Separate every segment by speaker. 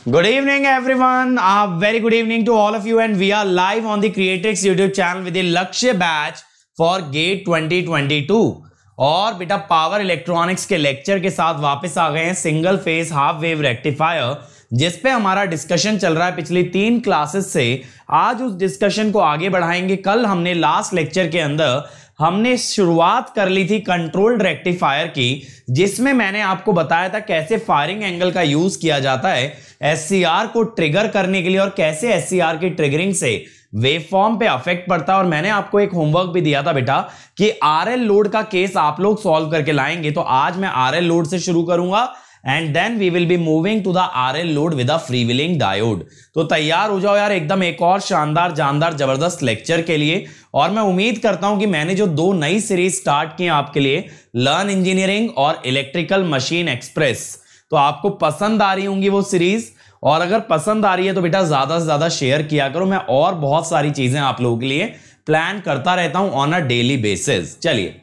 Speaker 1: Good evening, everyone. A very good evening to all of you, and we are live on the Creatrix YouTube channel with the Lakshya batch for GATE 2022. और बेटा power electronics के lecture के साथ वापस आ गए हैं single phase half wave rectifier, जिस पे हमारा डिस्कशन चल रहा है पिछली 3 क्लासेस से। आज उस डिस्कशन को आगे बढ़ाएंगे। कल हमने लास्ट लेक्चर के अंदर हमने शुरुआत कर ली थी कंट्रोल्ड रेक्टिफायर की, जिसमें मैंने आपको बताया था कैसे फायरिंग एंगल का यूज किया जाता है एससीआर को ट्रिगर करने के लिए और कैसे एससीआर की ट्रिगरिंग से वेवफॉर्म पे अफेक्ट पड़ता है। और मैंने आपको एक होमवर्क भी दिया था बेटा कि आरएल लोड का केस आप लोग सॉल्व करके लाएंगे। तो आज मैं आरएल लोड से शुरू करूंगा and then we will be moving to the RL load with a freewheeling diode. तो तैयार हो जाओ यार एकदम एक और शानदार जानदार जबरदस्त लेक्चर के लिए। और मैं उम्मीद करता हूं कि मैंने जो 2 नई सीरीज स्टार्ट की आपके लिए, लर्न इंजीनियरिंग और इलेक्ट्रिकल मशीन एक्सप्रेस, तो आपको पसंद आ रही होंगी वो सीरीज। और अगर पसंद आ रही है तो बेटा ज्यादा से ज्यादा शेयर किया करो। मैं और बहुत सारी चीजें आप लोगों के लिए प्लान करता रहता हूं ऑन अ डेली बेसिस। चलिए,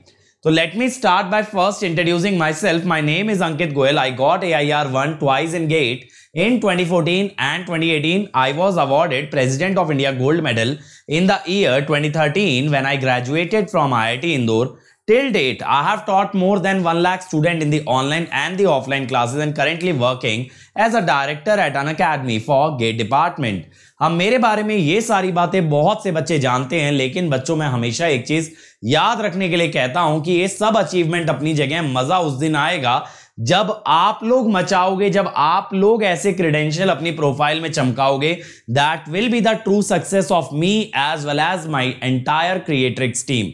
Speaker 1: तो let me start by first introducing myself. My name is Ankit Goyal. I got AIR 1 twice in GATE in 2014 and 2018. I was awarded President of India Gold Medal in the year 2013 when I graduated from IIT Indore. Till date, I have taught more than 1 lakh students in the online and the offline classes and currently working as a director at an academy for GATE department. हम मेरे बारे में ये सारी बातें बहुत से बच्चे जानते हैं, लेकिन बच्चों में हमेशा एक चीज याद रखने के लिए कहता हूं कि ये सब अचीवमेंट अपनी जगह, मजा उस दिन आएगा जब आप लोग मचाओगे, जब आप लोग ऐसे क्रेडेंशियल अपनी प्रोफाइल में चमकाओगे। That will be the true success of me as well as my entire Creatrix team.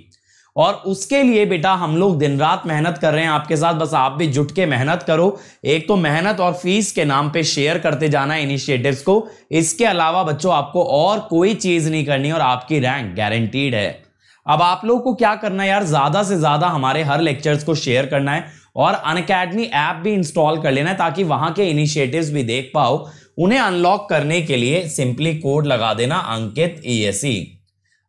Speaker 1: और उसके लिए बेटा हम लोग दिन रात मेहनत कर रहे हैं आपके साथ। बस आप भी जुट के मेहनत करो। एक तो मेहनत और फीस के नाम पे शेयर करते जाना इनिशिएटिव्स को। इसके अलावा बच्चों आपको और कोई चीज नहीं करनी और आपकी रैंक गारंटीड है। अब आप लोग को क्या करना है यार, ज्यादा से ज्यादा हमारे हर लेक्चर्स को शेयर करना है और अनअकैडमी ऐप भी इंस्टॉल कर लेना है ताकि वहां के इनिशिएटिव्स भी देख पाओ। उन्हें अनलॉक करने के लिए सिंपली कोड लगा देना अंकित ESE।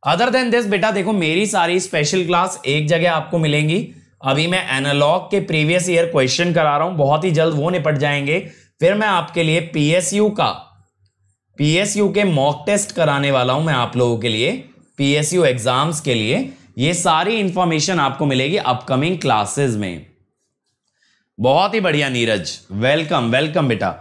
Speaker 1: अदर देन दिस बेटा देखो, मेरी सारी स्पेशल क्लास एक जगह आपको मिलेंगी। अभी मैं एनालॉग के प्रीवियस ईयर क्वेश्चन करा रहा हूं, बहुत ही जल्द वो निपट जाएंगे। फिर मैं आपके लिए पीएसयू के मॉक टेस्ट कराने वाला हूं मैं आप लोगों के लिए, पीएसयू एग्जाम्स के लिए। ये सारी इंफॉर्मेशन आपको मिलेगी अपकमिंग क्लासेस में। बहुत ही बढ़िया नीरज, वेलकम वेलकम बेटा।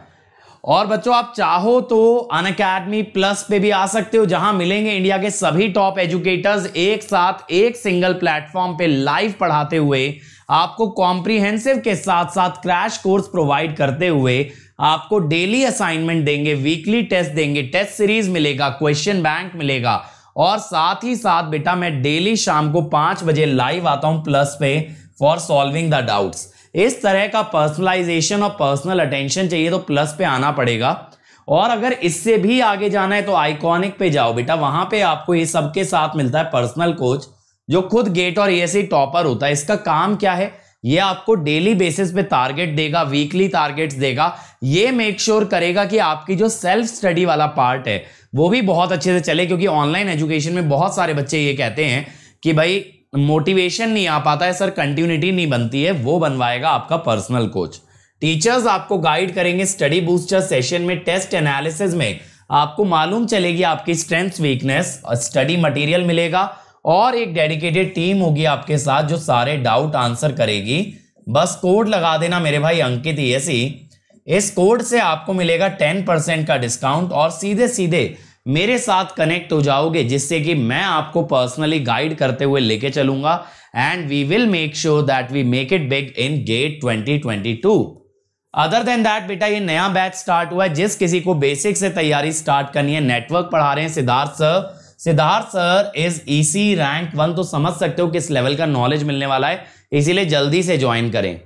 Speaker 1: और बच्चों आप चाहो तो अनअकैडमी प्लस पे भी आ सकते हो, जहां मिलेंगे इंडिया के सभी टॉप एजुकेटर्स एक साथ एक सिंगल प्लेटफॉर्म पे लाइव पढ़ाते हुए, आपको कॉम्प्रिहेंसिव के साथ साथ क्रैश कोर्स प्रोवाइड करते हुए, आपको डेली असाइनमेंट देंगे, वीकली टेस्ट देंगे, टेस्ट सीरीज मिलेगा, क्वेश्चन बैंक मिलेगा। और साथ ही साथ बेटा मैं डेली शाम को 5 बजे लाइव आता हूं प्लस पे फॉर सॉल्विंग द डाउट्स। इस तरह का पर्सनलाइजेशन और पर्सनल अटेंशन चाहिए तो प्लस पे आना पड़ेगा। और अगर इससे भी आगे जाना है तो आइकॉनिक पे जाओ बेटा, वहां पे आपको ये सबके साथ मिलता है पर्सनल कोच जो खुद गेट और ESE टॉपर होता है। इसका काम क्या है, ये आपको डेली बेसिस पे टारगेट देगा, वीकली टारगेट्स देगा। ये मेक श्योर करेगा कि आपकी जो सेल्फ स्टडी वाला पार्ट है वो भी बहुत अच्छे से चले, क्योंकि ऑनलाइन एजुकेशन में बहुत सारे बच्चे ये कहते हैं कि भाई मोटिवेशन नहीं आ पाता है सर, कंटिन्यूटी नहीं बनती है। वो बनवाएगा आपका पर्सनल कोच। टीचर्स आपको गाइड करेंगे स्टडी बूस्टर सेशन में, टेस्ट एनालिसिस में आपको मालूम चलेगी आपकी स्ट्रेंथ वीकनेस, स्टडी मटेरियल मिलेगा और एक डेडिकेटेड टीम होगी आपके साथ जो सारे डाउट आंसर करेगी। बस कोड लगा देना मेरे भाई अंकित ESE। इस कोड से आपको मिलेगा 10% का डिस्काउंट और सीधे सीधे मेरे साथ कनेक्ट हो जाओगे, जिससे कि मैं आपको पर्सनली गाइड करते हुए लेके चलूंगा and we will make sure that we make it big in gate 2022। Other than that बेटा ये नया बैच स्टार्ट हुआ है। जिस किसी को बेसिक से तैयारी स्टार्ट करनी है, नेटवर्क पढ़ा रहे हैं Siddharth sir is EC rank 1, तो समझ सकते हो किस लेवल का नॉलेज मिलने वाला है, इसीलिए जल्दी से ज्वाइन करें।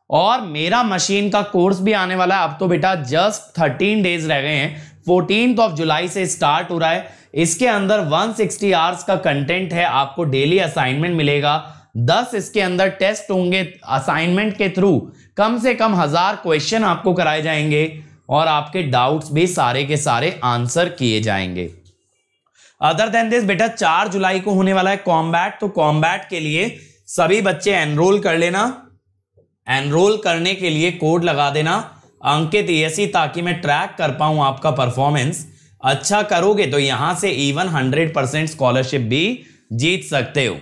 Speaker 1: और मेरा मशीन का कोर्स भी आने वाला है। अब तो बेटा जस्ट 13 डेज रह गए हैं, 14 जुलाई से स्टार्ट हो रहा है। इसके अंदर 160 आवर्स का कंटेंट है, आपको डेली असाइनमेंट मिलेगा, 10 इसके अंदर टेस्ट होंगे। असाइनमेंट के थ्रू कम से कम 1000 क्वेश्चन आपको कराए जाएंगे और आपके डाउट्स भी सारे के सारे आंसर किए जाएंगे। अदर देन दिस बेटा 4 जुलाई को होने वाला है कॉम्बैट, तो कॉम्बैट के लिए सभी बच्चे एनरोल कर लेना। एनरोल करने के लिए कोड लगा देना अंकित यसी, ताकि मैं ट्रैक कर पाऊं आपका परफॉर्मेंस। अच्छा करोगे तो यहां से इवन 100% स्कॉलरशिप भी जीत सकते हो।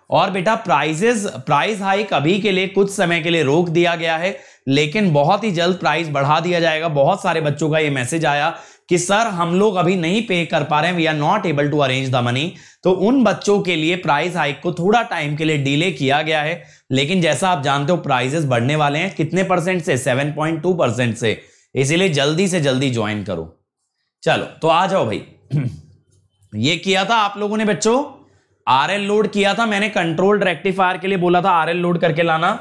Speaker 1: और बेटा प्राइस हाइक अभी के लिए कुछ समय के लिए रोक दिया गया है, लेकिन बहुत ही जल्द प्राइस बढ़ा दिया जाएगा। बहुत सारे बच्चों का ये मैसेज आया कि सर हम लोग अभी नहीं पे कर पा रहे हैं, we are not able to arrange the money. तो उन बच्चों के लिए प्राइस हाइक को थोड़ा टाइम के लिए डिले किया गया है, लेकिन जैसा आप जानते हो प्राइजेस बढ़ने वाले हैं। कितने परसेंट से? 7.2% से। इसीलिए जल्दी से जल्दी ज्वाइन करो। चलो तो आ जाओ भाई। ये किया था आप लोगों ने बच्चों, आरएल लोड किया था मैंने, कंट्रोल्ड रेक्टिफायर के लिए बोला था आरएल लोड करके लाना।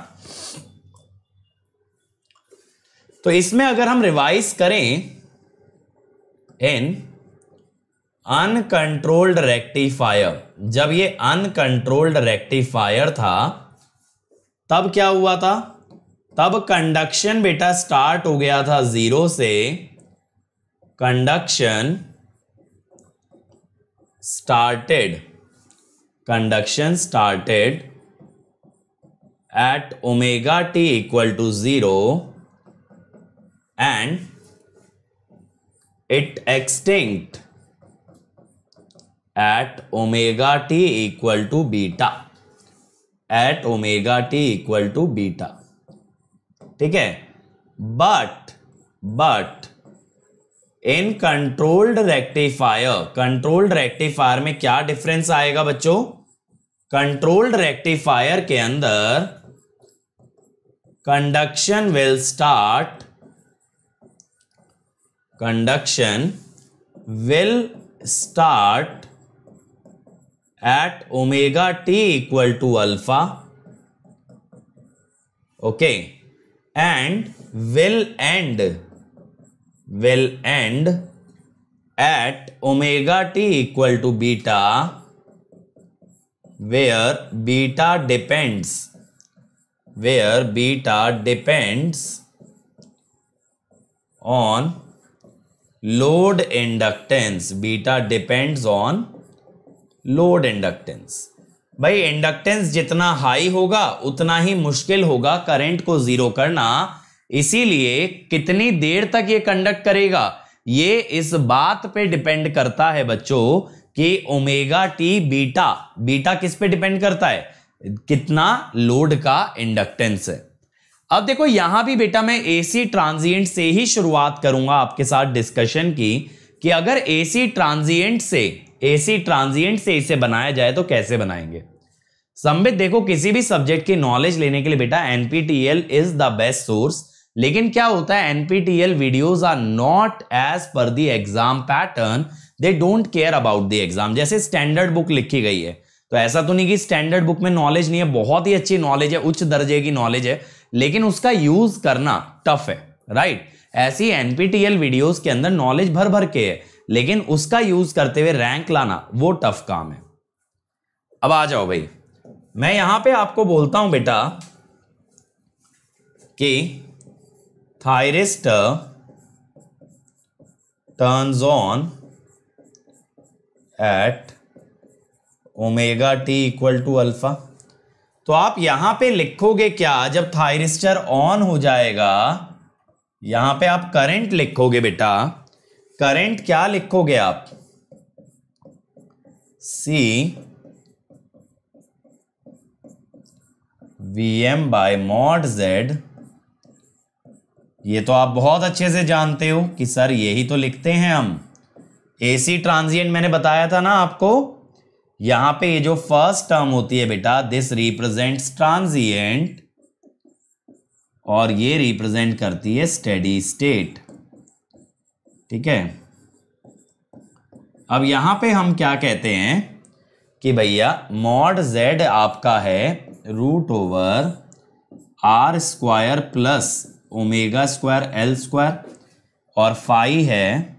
Speaker 1: तो इसमें अगर हम रिवाइज करें, इन अनकंट्रोल्ड रेक्टिफायर, जब ये अनकंट्रोल्ड रेक्टिफायर था तब क्या हुआ था? तब कंडक्शन बेटा स्टार्ट हो गया था 0 से। Conduction started at omega t equal to 0 and it extinct at omega t equal to beta, at omega t equal to beta, ठीक है। बट इन कंट्रोल्ड रेक्टिफायर में क्या डिफरेंस आएगा बच्चों? कंट्रोल्ड रेक्टिफायर के अंदर conduction will start at omega T equal to alpha, okay, and will end at omega t equal to beta, where beta depends on load inductance, भाई inductance जितना high होगा उतना ही मुश्किल होगा करंट को जीरो करना। इसीलिए कितनी देर तक ये कंडक्ट करेगा, ये इस बात पे डिपेंड करता है बच्चों कि ओमेगा टी बीटा किस पे डिपेंड करता है? कितना लोड का इंडक्टेंस है। अब देखो यहां भी बेटा मैं एसी ट्रांजिएंट से ही शुरुआत करूंगा आपके साथ डिस्कशन की, कि अगर एसी ट्रांजिएंट से इसे बनाया जाए तो कैसे बनाएंगे। संबित देखो किसी भी सब्जेक्ट की नॉलेज लेने के लिए बेटा NPTEL is the best source, लेकिन क्या होता है NPTEL videos are not as per the exam pattern, they don't care about the exam. जैसे स्टैंडर्ड बुक लिखी गई है तो ऐसा तो नहीं कि स्टैंडर्ड बुक में नॉलेज नहीं है, बहुत ही अच्छी नॉलेज है, उच्च दर्जे की नॉलेज है, लेकिन उसका यूज करना टफ है, राइट। ऐसी एनपीटीईएल वीडियोस के अंदर नॉलेज भर भर के है, लेकिन उसका यूज करते हुए रैंक लाना वो टफ काम है। अब आ जाओ भाई, मैं यहां पे आपको बोलता हूं बेटा कि thyristor turns on at omega T equal to alpha. तो आप यहां पे लिखोगे क्या जब थायरिस्टर ऑन हो जाएगा? यहां पे आप करंट लिखोगे बेटा। करंट क्या लिखोगे आप? सी Vm बाय मॉड Z। ये तो आप बहुत अच्छे से जानते हो कि सर यही तो लिखते हैं हम। एसी ट्रांजिएंट मैंने बताया था ना आपको, यहां पे ये जो फर्स्ट टर्म होती है बेटा, दिस रिप्रेजेंट्स ट्रांजिएंट और ये रिप्रेजेंट करती है स्टेडी स्टेट, ठीक है। अब यहां पे हम क्या कहते हैं कि भैया मॉड Z आपका है root over R square plus omega square L square, और फाई है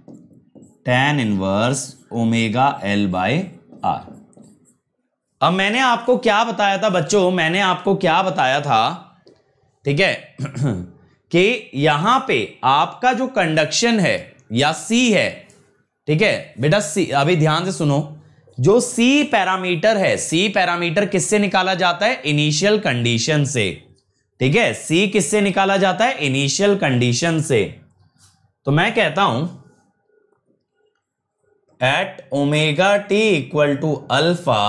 Speaker 1: tan inverse omega L by R. अब मैंने आपको क्या बताया था बच्चों, मैंने आपको क्या बताया था, ठीक है, कि यहां पे आपका जो कंडक्शन है या C है, ठीक है बेटा, C अभी ध्यान से सुनो, जो C पैरामीटर है, C पैरामीटर किससे निकाला जाता है? इनिशियल कंडीशन से। ठीक है, C किससे निकाला जाता है? इनिशियल कंडीशन से। तो मैं कहता हूं at omega T equal to alpha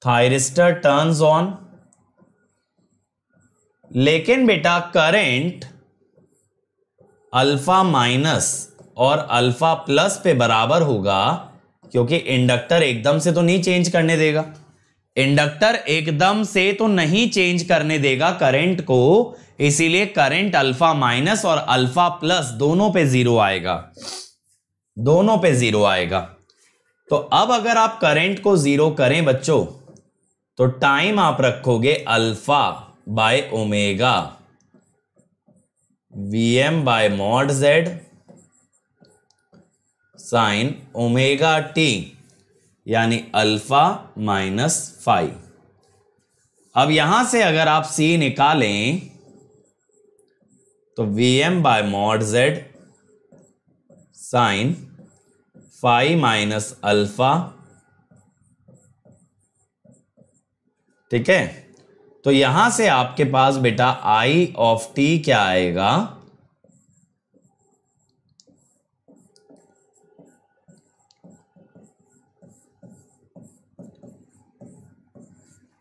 Speaker 1: thyristor turns on, लेकिन बेटा करंट अल्फा माइनस और अल्फा प्लस पे बराबर होगा, क्योंकि इंडक्टर एकदम से तो नहीं चेंज करने देगा, इंडक्टर एकदम से तो नहीं चेंज करने देगा करंट को, इसीलिए करंट अल्फा माइनस और अल्फा प्लस दोनों पे जीरो आएगा, दोनों पे जीरो आएगा। तो अब अगर आप करंट को जीरो करें बच्चों, तो टाइम आप रखोगे alpha by omega Vm by mod Z sine omega t, यानी अल्फा माइनस फाइव। अब यहां से अगर आप C निकालें तो Vm by mod Z sine five minus alpha, ठीक है। तो यहां से आपके पास बेटा I ऑफ t क्या आएगा?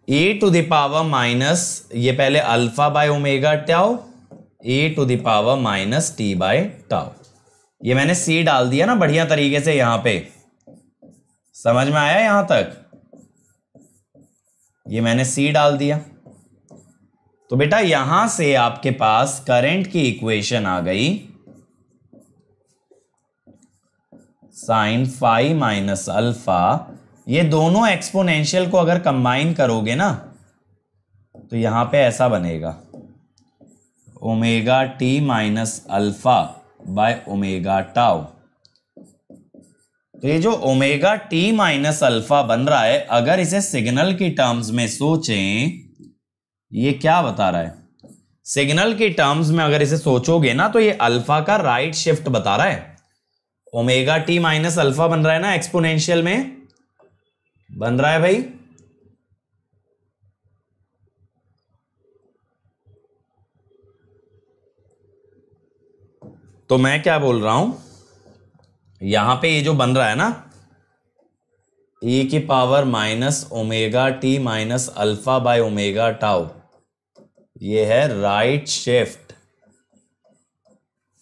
Speaker 1: e to the power minus, ये पहले alpha by omega tau, e to the power minus t by tau. ये मैंने C डाल दिया ना बढ़िया तरीके से, यहां पे समझ में आया? यहां तक ये मैंने C डाल दिया। तो बेटा यहां से आपके पास करंट की इक्वेशन आ गई साइन फाइव माइनस अल्फा। ये दोनों एक्सपोनेंशियल को अगर कंबाइन करोगे ना, तो यहां पे ऐसा बनेगा omega T minus alpha by omega tau. तो ये जो ओमेगा टी माइनस अल्फा बन रहा है, अगर इसे सिग्नल की टर्म्स में सोचें, ये क्या बता रहा है? सिग्नल की टर्म्स में अगर इसे सोचोगे ना, तो ये अल्फा का राइट शिफ्ट बता रहा है। ओमेगा टी माइनस अल्फा बन रहा है ना, एक्सपोनेंशियल में बन रहा है भाई। तो मैं क्या बोल रहा हूं, यहां पे ये जो बन रहा है ना, e की power minus omega T minus alpha by omega tau, ये है right shift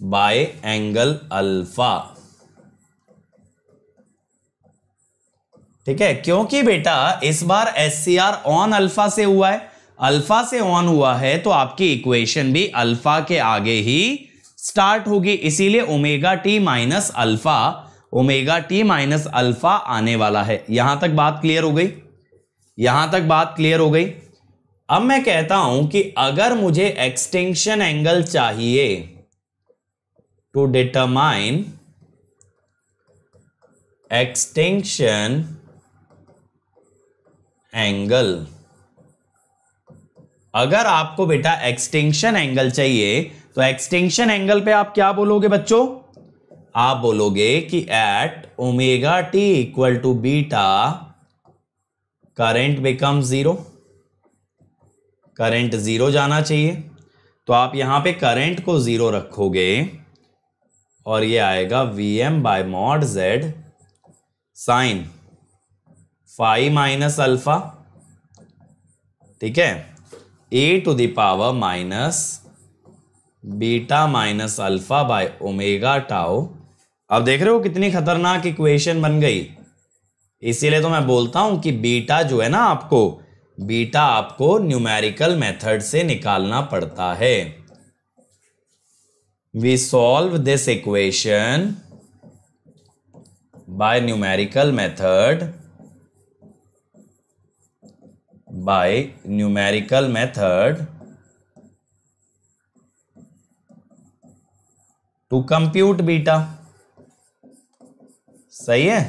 Speaker 1: by angle alpha, ठीक है। क्योंकि बेटा इस बार SCR ऑन अल्फा से हुआ है, अल्फा से ऑन हुआ है, तो आपकी इक्वेशन भी अल्फा के आगे ही स्टार्ट होगी, इसीलिए omega T minus alpha, omega T minus alpha आने वाला है। यहां तक बात क्लियर हो गई? यहां तक बात क्लियर हो गई? अब मैं कहता हूं कि अगर मुझे एक्सटिंक्शन एंगल चाहिए टू डिटरमाइन एक्सटिंक्शन एंगल, अगर आपको बेटा एक्सटिंक्शन एंगल चाहिए, तो एक्सटिंक्शन एंगल पे आप क्या बोलोगे बच्चों? आप बोलोगे कि at omega T equal to beta current become zero, current zero जाना चाहिए। तो आप यहां पे करंट को जीरो रखोगे और ये आएगा Vm by mod Z sine five minus alpha, ठीक है, e to the power minus beta minus alpha by omega tau. अब देख रहे हो कितनी खतरनाक इक्वेशन बन गई। इसीलिए तो मैं बोलता हूं कि बीटा जो है ना, बीटा आपको न्यूमेरिकल मेथड से निकालना पड़ता है। We solve this equation by numerical method, to compute beta. सही है?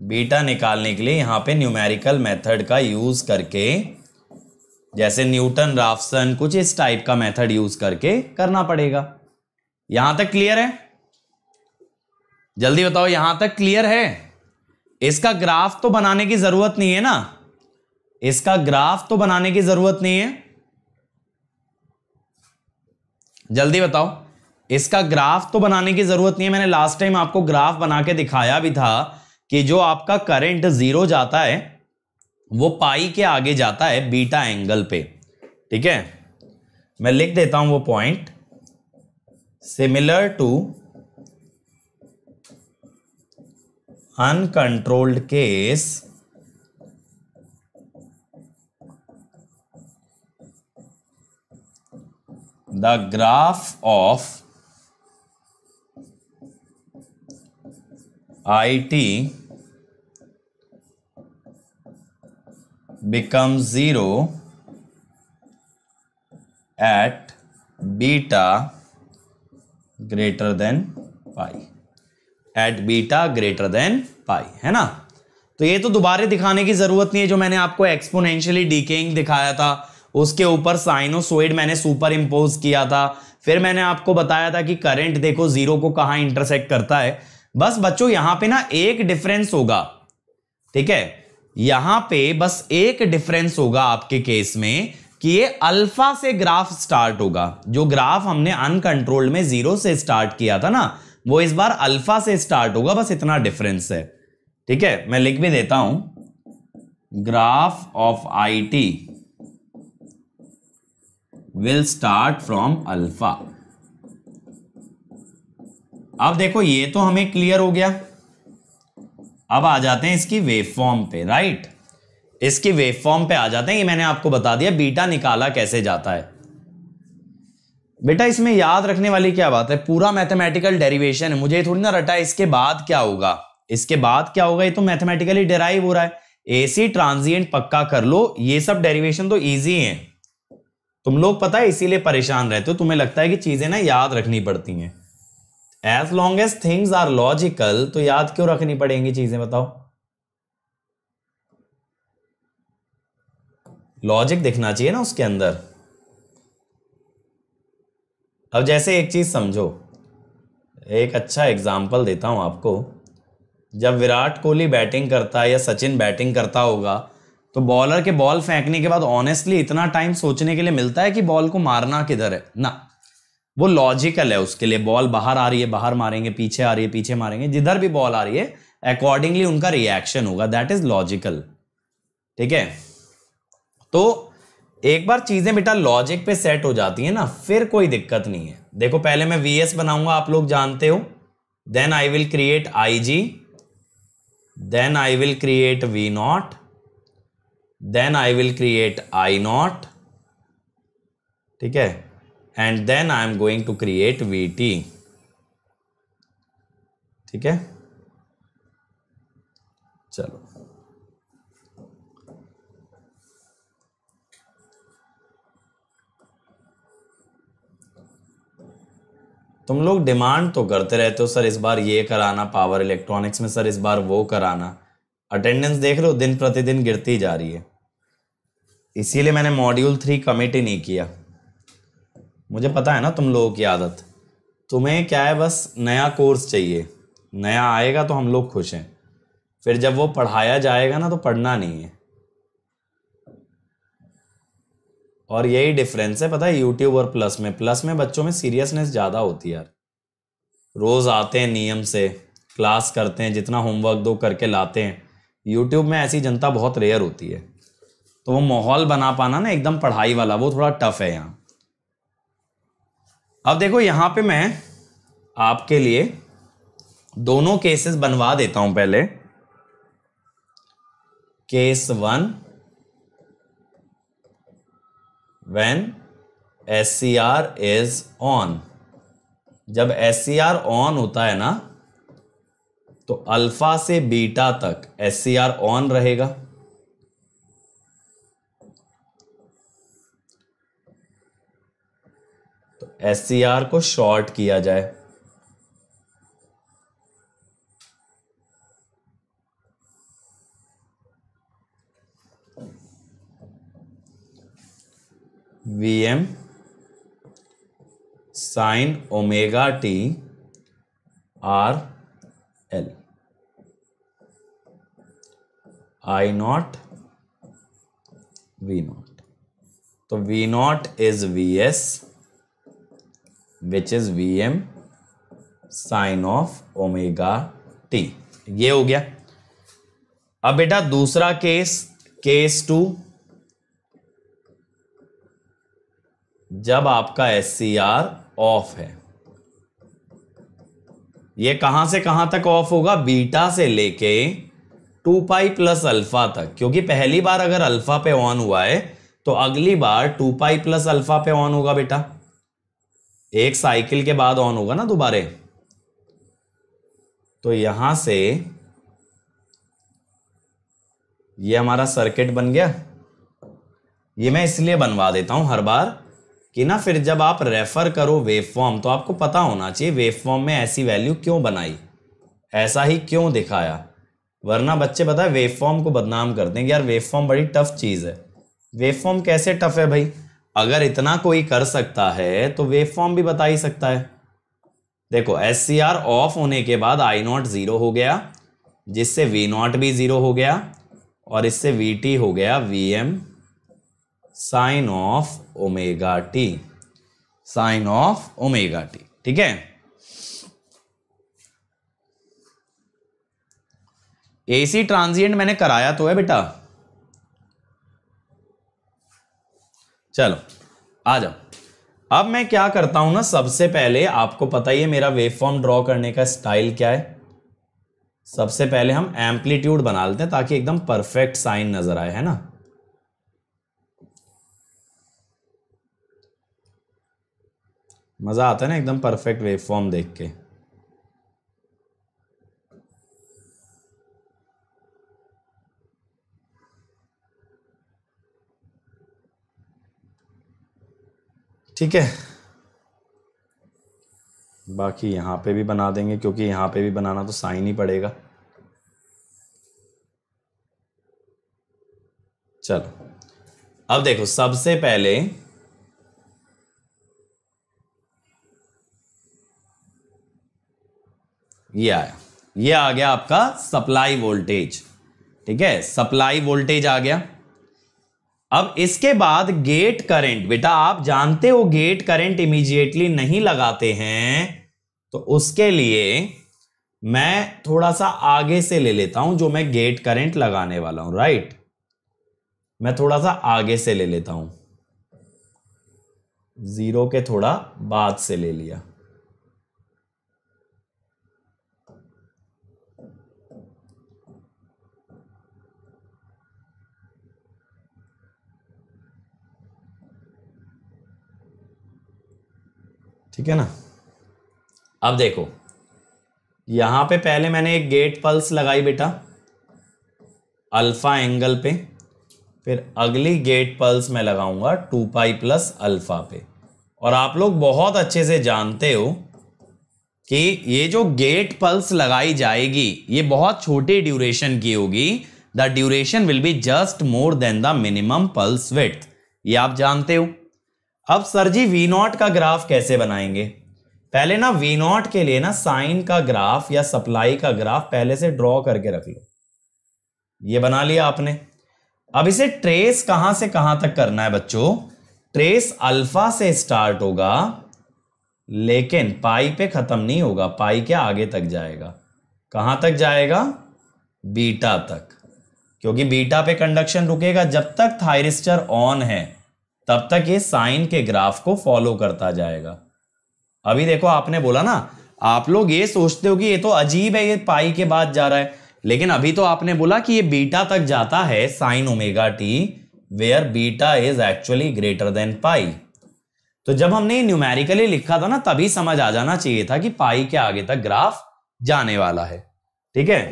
Speaker 1: बीटा निकालने के लिए यहां पे न्यूमेरिकल मेथड का यूज करके, जैसे न्यूटन राफसन, कुछ इस टाइप का मेथड यूज करके करना पड़ेगा। यहां तक क्लियर है? जल्दी बताओ, यहां तक क्लियर है? इसका ग्राफ तो बनाने की जरूरत नहीं है ना, इसका ग्राफ तो बनाने की जरूरत नहीं है। जल्दी बताओ। इसका ग्राफ तो बनाने की जरूरत नहीं है, मैंने लास्ट टाइम आपको ग्राफ बना के दिखाया भी था कि जो आपका करंट 0 जाता है वो पाई के आगे जाता है बीटा एंगल पे। ठीक है, मैं लिख देता हूं वो point. Similar to uncontrolled case the graph of IT becomes 0 at beta greater than pi, at beta greater than pi, है ना। तो ये तो दोबारा दिखाने की जरूरत नहीं है, जो मैंने आपको एक्सपोनेंशियली डीकेइंग दिखाया था उसके ऊपर साइनोसॉइड मैंने सुपर इंपोज किया था। फिर मैंने आपको बताया था कि करंट देखो 0 को कहां इंटरसेक्ट करता है। बस बच्चों यहां पे ना एक डिफरेंस होगा, ठीक है, यहां पे बस एक डिफरेंस होगा आपके केस में कि ये अल्फा से ग्राफ स्टार्ट होगा। जो ग्राफ हमने अनकंट्रोल्ड में 0 से स्टार्ट किया था ना, वो इस बार अल्फा से स्टार्ट होगा, बस इतना डिफरेंस है। ठीक है, मैं लिख भी देता हूं, graph of IT will start from alpha. अब देखो ये तो हमें क्लियर हो गया। अब आ जाते हैं इसकी वेवफॉर्म पे, राइट। इसकी वेवफॉर्म पे आ जाते हैं। ये मैंने आपको बता दिया बीटा निकाला कैसे जाता है। बेटा इसमें याद रखने वाली क्या बात है, पूरा मैथमेटिकल डेरिवेशन है, मुझे थोड़ी ना रटा है इसके बाद क्या होगा, इसके बाद क्या होगा, ये तो मैथमेटिकली डेराइव हो रहा है। एसी ट्रांजिएंट पक्का कर लो, ये सब डेरिवेशन तो इजी है। तुम लोग पता है इसीलिए परेशान रहते हो, तुम्हें लगता है कि चीजें ना याद रखनी पड़ती हैं। As long as things are logical तो याद क्यों रखनी पड़ेंगी चीजें, बताओ। लॉजिक दिखना चाहिए ना उसके अंदर। अब जैसे एक चीज समझो, एक अच्छा एग्जाम्पल देता हूं आपको। जब विराट कोहली बैटिंग करता है या सचिन बैटिंग करता होगा तो बॉलर के बॉल फेंकने के बाद ऑनेस्टली इतना टाइम सोचने के लिए मिलता है कि बॉल को मारना किधर है ना। वो लॉजिकल है उसके लिए, बॉल बाहर आ रही है बाहर मारेंगे, पीछे आ रही है पीछे मारेंगे, जिधर भी बॉल आ रही है अकॉर्डिंगली उनका रिएक्शन होगा, दैट इज लॉजिकल। ठीक है, तो एक बार चीजें बेटा लॉजिक पे सेट हो जाती है ना, फिर कोई दिक्कत नहीं है। देखो पहले मैं VS बनाऊंगा, आप लोग जानते हो, then I will create IG, then I will create V0, then I will create I0, ठीक है, and then I am going to create VT। ठीक है, चलो तुम लोग डिमांड तो करते रहते हो सर इस बार ये कराना, पावर इलेक्ट्रॉनिक्स में सर इस बार वो कराना। अटेंडेंस देख रहे हो दिन प्रतिदिन गिरती जा रही है, इसीलिए मैंने मॉड्यूल 3 कमिट ही नहीं किया। मुझे पता है ना तुम लोगों की आदत, तुम्हें क्या है बस नया कोर्स चाहिए, नया आएगा तो हम लोग खुश हैं, फिर जब वो पढ़ाया जाएगा ना तो पढ़ना नहीं है। और यही डिफरेंस है पता है यूट्यूब और प्लस में बच्चों में सीरियसनेस ज़्यादा होती है यार। रोज़ आते हैं नियम से, क्लास करते हैं, जितना होमवर्क दो करके लाते हैं। यूट्यूब में ऐसी जनता बहुत रेयर होती है, तो वो माहौल बना पाना ना एकदम पढ़ाई वाला वो थोड़ा टफ है यहाँ। अब देखो यहाँ पे मैं आपके लिए दोनों केसेस बनवा देता हूं पहले। Case 1, when SCR is on. जब SCR ऑन होता है ना तो अल्फा से बीटा तक SCR ऑन रहेगा। तो SCR को शॉर्ट किया जाए, VM sine omega t RL, I0 V0। तो V0 is VS, which is V M sine of omega t. ये हो गया। अब बेटा दूसरा केस 2, जब आपका SCR ऑफ है। ये कहां से कहां तक ऑफ होगा? बीटा से लेके 2 पाई प्लस अल्फा तक, क्योंकि पहली बार अगर अल्फा पे ऑन हुआ है तो अगली बार 2 पाई प्लस अल्फा पे ऑन होगा बेटा, एक साइकिल के बाद ऑन होगा ना दोबारे। तो यहां से ये हमारा सर्किट बन गया। ये मैं इसलिए बनवा देता हूं हर बार कि ना फिर जब आप रेफर करो वेवफॉर्म तो आपको पता होना चाहिए वेवफॉर्म में ऐसी वैल्यू क्यों बनाई, ऐसा ही क्यों दिखाया। वरना बच्चे पता है वेवफॉर्म को बदनाम करते हैं कि यार वेवफॉर्म बड़ी टफ चीज है। वेवफॉर्म कैसे टफ है भाई? अगर इतना कोई कर सकता है तो वेवफॉर्म भी बता ही सकता है। देखो SCR ऑफ होने के बाद I0 0 हो गया, जिससे V0 भी 0 हो गया, और इससे VT हो गया VM sine of omega t, sine of omega T. ठीक है। AC ट्रांजिएंट मैंने कराया तो है बेटा। चलो आ जाओ। अब मैं क्या करता हूं ना, सबसे पहले आपको पता ही है मेरा वेवफॉर्म ड्रॉ करने का स्टाइल क्या है। सबसे पहले हम एम्पलीट्यूड बना लेते हैं ताकि एकदम परफेक्ट साइन नजर आए, है ना। मजा आता है ना एकदम परफेक्ट वेवफॉर्म देख के। ठीक है। बाकी यहां पे भी बना देंगे क्योंकि यहां पे भी बनाना तो साइन ही पड़ेगा। चलो अब देखो, सबसे पहले ये आया, ये आ गया आपका सप्लाई वोल्टेज। ठीक है, सप्लाई वोल्टेज आ गया। अब इसके बाद गेट करंट, बेटा आप जानते हो गेट करंट इमीडिएटली नहीं लगाते हैं, तो उसके लिए मैं थोड़ा सा आगे से ले लेता हूं जो मैं गेट करंट लगाने वाला हूं। राइट, मैं थोड़ा सा आगे से ले लेता हूं, 0 के थोड़ा बाद से ले लिया। ठीक है ना। अब देखो यहां पे पहले मैंने एक गेट पल्स लगाई बेटा अल्फा एंगल पे, फिर अगली गेट पल्स मैं लगाऊंगा 2 पाई प्लस अल्फा पे। और आप लोग बहुत अच्छे से जानते हो कि ये जो गेट पल्स लगाई जाएगी ये बहुत छोटी ड्यूरेशन की होगी। The duration will be just more than the minimum pulse width, ये आप जानते हो। अब सर जी V0 का ग्राफ कैसे बनाएंगे? पहले ना V0 के लिए ना साइन का ग्राफ या सप्लाई का ग्राफ पहले से ड्रॉ करके रख लो। ये बना लिया आपने। अब इसे ट्रेस कहां से कहां तक करना है बच्चों? ट्रेस अल्फा से स्टार्ट होगा लेकिन पाई पे खत्म नहीं होगा, पाई के आगे तक जाएगा। कहां तक जाएगा? बीटा तक, क्योंकि बीटा पे कंडक्शन रुकेगा। जब तक थायरिस्टर ऑन है तब तक ये साइन के ग्राफ को फॉलो करता जाएगा। अभी देखो आपने बोला ना, आप लोग ये सोचते हो कि ये तो अजीब है, ये पाई के बाद जा रहा है, लेकिन अभी तो आपने बोला कि ये बीटा तक जाता है sine omega t, where beta is actually greater than pi. तो जब हमने न्यूमेरिकली लिखा था ना, तभी समझ आ जाना चाहिए था कि पाई के आगे तक ग्राफ जाने वाला है। ठीक है,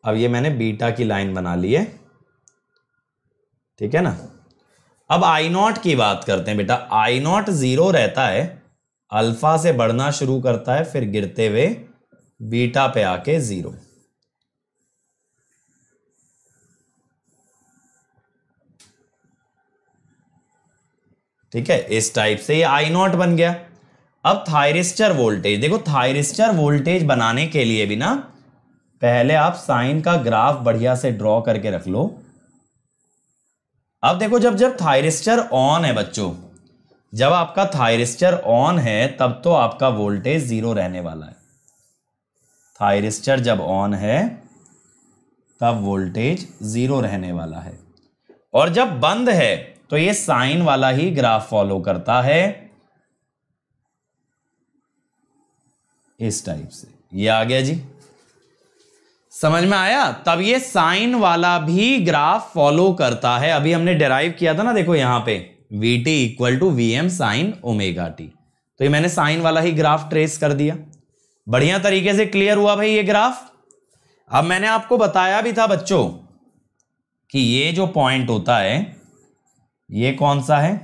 Speaker 1: अब ये मैंने बीटा की लाइन बना ली है। ठीक है ना। अब I0 की बात करते हैं बेटा। I0 0 रहता है, अल्फा से बढ़ना शुरू करता है, फिर गिरते हुए बीटा पे आके 0। ठीक है, इस टाइप से ये I0 बन गया। अब थायरिस्टर वोल्टेज देखो, थायरिस्टर वोल्टेज बनाने के लिए भी ना पहले आप साइन का ग्राफ बढ़िया से ड्रॉ करके रख लो। अब देखो जब थायरिस्टर ऑन है बच्चों, जब आपका थायरिस्टर ऑन है तब तो आपका वोल्टेज 0 रहने वाला है। थायरिस्टर जब ऑन है तब वोल्टेज 0 रहने वाला है, और जब बंद है तो ये साइन वाला ही ग्राफ फॉलो करता है, इस टाइप से। ये आ गया जी, समझ में आया? तब ये साइन वाला भी ग्राफ फॉलो करता है। अभी हमने डिराइव किया था ना, देखो यहां पे Vt equal to Vm sine omega T, तो ये मैंने साइन वाला ही ग्राफ ट्रेस कर दिया। बढ़िया तरीके से क्लियर हुआ भाई ये ग्राफ। अब मैंने आपको बताया भी था बच्चों कि ये जो पॉइंट होता है ये कौन सा है?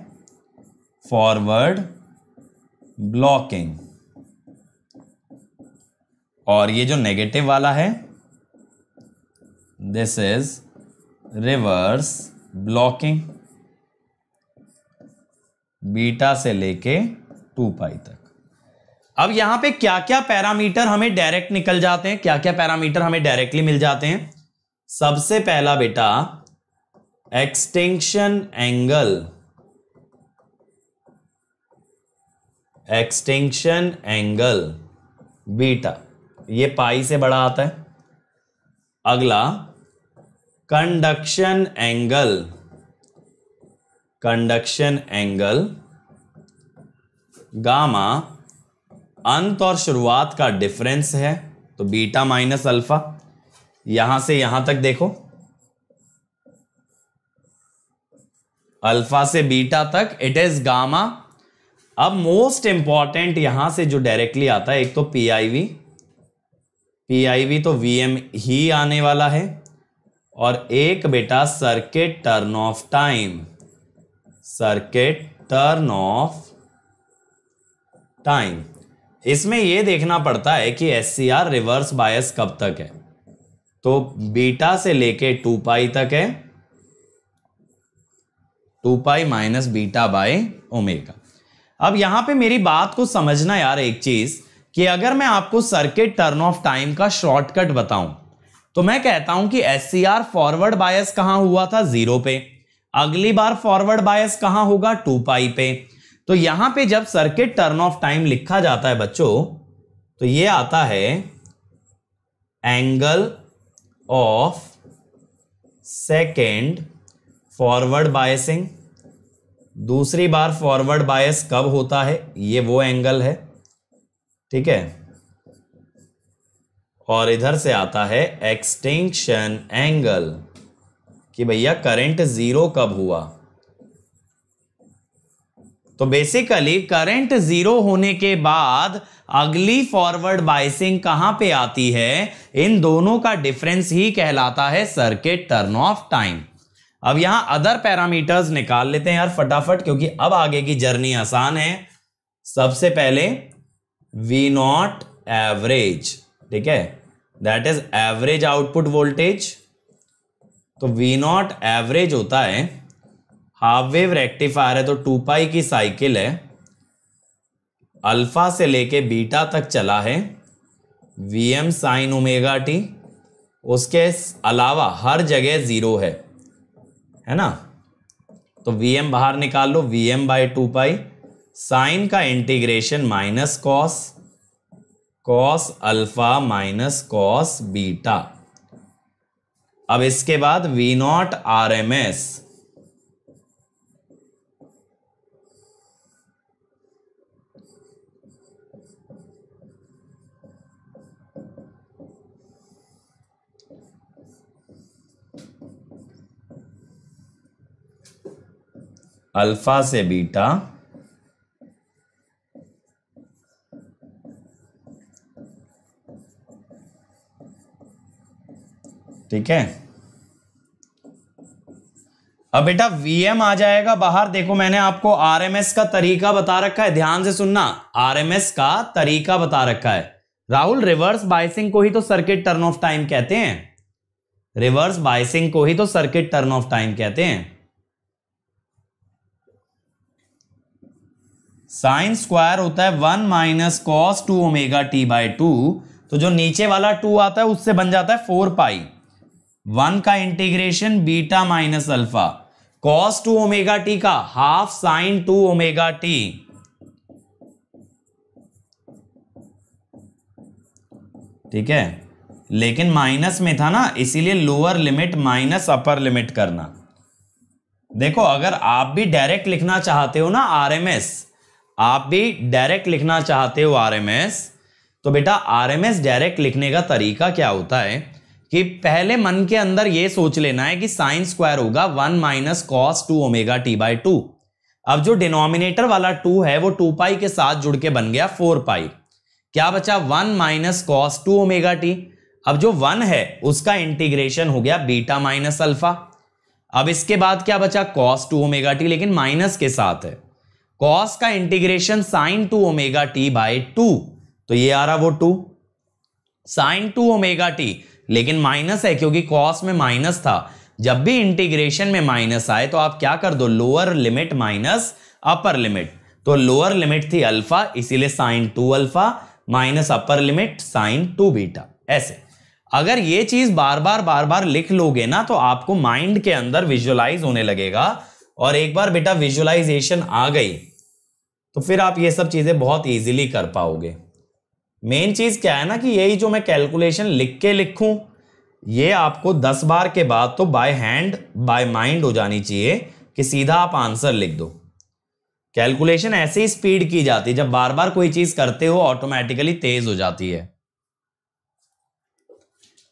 Speaker 1: फॉरवर्ड ब्लॉकिंग, और ये जो नेगेटिव वाला है this is reverse blocking, beta से लेके 2 पाई तक। अब यहां पे क्या क्या पैरामीटर हमें डायरेक्ट निकल जाते हैं, क्या क्या पैरामीटर हमें डायरेक्टली मिल जाते हैं? सबसे पहला बेटा extinction angle, extinction angle beta, ये पाई से बड़ा आता है। अगला conduction angle, conduction angle gamma, अंत और शुरुआत का डिफरेंस है तो बीटा माइनस अल्फा। यहां से यहां तक देखो, अल्फा से बीटा तक इट इज गामा। अब मोस्ट इंपॉर्टेंट यहां से जो डायरेक्टली आता है, एक तो पीआईवी, पीआईवी तो वीएम ही आने वाला है, और एक बेटा circuit turn off time, circuit turn off time. इसमें यह देखना पड़ता है कि एससीआर रिवर्स बायस कब तक है, तो बीटा से लेके 2 पाई तक है, 2 pi minus beta by omega. अब यहां पे मेरी बात को समझना यार एक चीज, कि अगर मैं आपको सर्किट टर्न ऑफ टाइम का शॉर्टकट बताऊं तो मैं कहता हूं कि एससीआर फॉरवर्ड बायस कहां हुआ था? 0 पे। अगली बार फॉरवर्ड बायस कहां होगा? 2 पाई पे। तो यहां पे जब सर्किट टर्न ऑफ टाइम लिखा जाता है बच्चों, तो ये आता है angle of second forward biasing. दूसरी बार फॉरवर्ड बायस कब होता है? ये वो एंगल है, ठीक है। और इधर से आता है एक्सटिंक्शन एंगल, कि भैया करंट 0 कब हुआ। तो बेसिकली करंट 0 होने के बाद अगली फॉरवर्ड बायसिंग कहां पे आती है? इन दोनों का डिफरेंस ही कहलाता है सर्किट टर्न ऑफ टाइम। अब यहां अदर पैरामीटर्स निकाल लेते हैं यार फटाफट, क्योंकि अब आगे की जर्नी आसान है। सबसे पहले वी नॉट एवरेज, ठीक है, that is average output voltage. तो वी नॉट एवरेज होता है, हाफ वेव रेक्टिफायर है तो 2 पाई की साइकिल है, अल्फा से लेके बीटा तक चला है, Vm साइन ओमेगा टी, उसके अलावा हर जगह 0 है ना। तो Vm बाहर निकाल लो, Vm बाय 2 पाई, साइन का integration minus cos, cos alpha minus cos beta. अब इसके बाद V naught R M S, alpha से बीटा, ठीक है। अब बेटा Vm आ जाएगा बाहर। देखो मैंने आपको आरएमएस का तरीका बता रखा है, ध्यान से सुनना, आरएमएस का तरीका बता रखा है। राहुल, रिवर्स बायसिंग को ही तो सर्किट टर्न ऑफ टाइम कहते हैं, रिवर्स बायसिंग को ही तो सर्किट टर्न ऑफ टाइम कहते हैं। साइन स्क्वायर होता है 1 minus cos 2 omega t by 2, तो जो नीचे वाला 2 आता है उससे बन जाता है 4 पाई, 1 का integration beta minus alpha, cos 2 omega t का हाफ साइन 2 ओमेगा टी, ठीक है, लेकिन माइनस में था ना, इसीलिए lower limit minus upper limit करना। देखो अगर आप भी डायरेक्ट लिखना चाहते हो ना आरएमएस, आप भी डायरेक्ट लिखना चाहते हो आरएमएस, तो बेटा आरएमएस डायरेक्ट लिखने का तरीका क्या होता है कि पहले मन के अंदर यह सोच लेना है कि साइन स्क्वायर होगा 1 minus cos 2 omega t by 2। अब जो डिनोमिनेटर वाला 2 है वो 2 पाई के साथ जुड़ के बन गया 4 पाई, क्या बचा 1 माइनस कॉस 2 ओमेगा टी। अब जो 1 है उसका इंटीग्रेशन हो गया बीटा माइनस अल्फा। अब इसके बाद क्या बचा कॉस 2 ओमेगा टी, लेकिन माइनस के साथ है, कॉस का integration sine 2 omega t by 2, तो ये आ रहा वो 2 साइन 2 ओमेगा टी, लेकिन माइनस है क्योंकि कॉस में माइनस था। जब भी इंटीग्रेशन में माइनस आए तो आप क्या कर दो, lower limit minus upper limit, तो लोअर लिमिट थी अल्फा इसीलिए sine 2 alpha minus upper limit sine 2 beta. ऐसे अगर ये चीज बार बार लिख लोगे ना तो आपको माइंड के अंदर विजुअलाइज होने लगेगा, और एक बार बेटा विजुअलाइजेशन आ गई तो फिर आप ये सब चीजें बहुत इजीली कर पाओगे। मेन चीज क्या है ना कि यही जो मैं कैलकुलेशन लिख के लिखूं, ये आपको 10 बार के बाद तो बाय हैंड बाय माइंड हो जानी चाहिए कि सीधा आप आंसर लिख दो। कैलकुलेशन ऐसे ही स्पीड की जाती है, जब बार बार कोई चीज करते हो ऑटोमेटिकली तेज हो जाती है।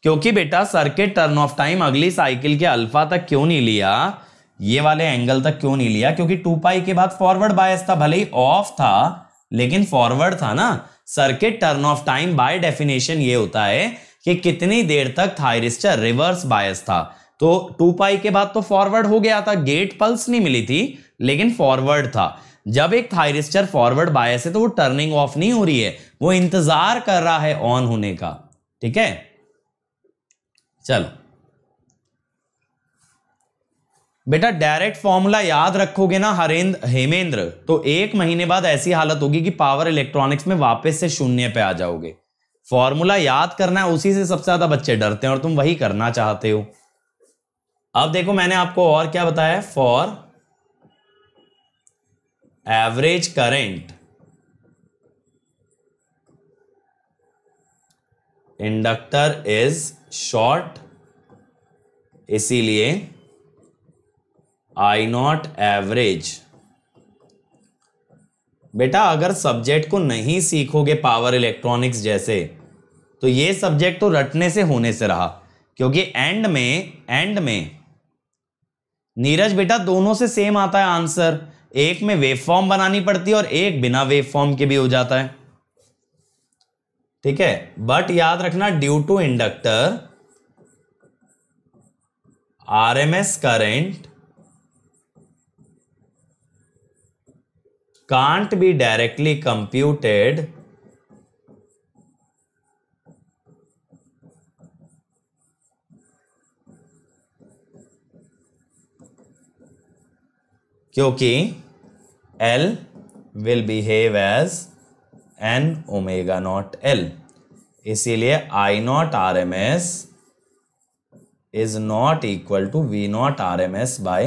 Speaker 1: क्योंकि बेटा सर्किट टर्न ऑफ टाइम अगली साइकिल के अल्फा तक क्यों नहीं लिया, ये वाले एंगल तक क्यों नहीं लिया, क्योंकि 2 पाई के बाद फॉरवर्ड बायस था, भले ही ऑफ था लेकिन फॉरवर्ड था ना। Circuit turn off time by definition ये होता है कि कितनी देर तक थायरिस्टर रिवर्स बायस था, तो 2 पाई के बाद तो फॉरवर्ड हो गया था, गेट पल्स नहीं मिली थी लेकिन फॉरवर्ड था। जब एक थायरिस्टर फॉरवर्ड बायस है तो वो टर्निंग ऑफ नहीं हो रही है, वो इंतजार कर रहा है ऑन होने का, ठीक है। चलो बेटा डायरेक्ट फॉर्मूला याद रखोगे ना हेमेंद्र, तो 1 महीने बाद ऐसी हालत होगी कि पावर इलेक्ट्रॉनिक्स में वापस से शून्य पे आ जाओगे। फॉर्मूला याद करना है, उसी से सबसे ज्यादा बच्चे डरते हैं और तुम वही करना चाहते हो। अब देखो मैंने आपको और क्या बताया, for average current inductor is short, इसीलिए आई नॉट एवरेज। बेटा अगर सब्जेक्ट को नहीं सीखोगे पावर इलेक्ट्रॉनिक्स जैसे, तो ये सब्जेक्ट तो रटने से होने से रहा, क्योंकि एंड में नीरज बेटा दोनों से सेम आता है आंसर, एक में वेव फॉर्म बनानी पड़ती है और एक बिना वेव फॉर्म के भी हो जाता है, ठीक है। बट याद रखना due to inductor RMS current can't be directly computed क्योंकि L will behave as n omega naught L, इसीलिए I naught RMS is not equal to V naught RMS by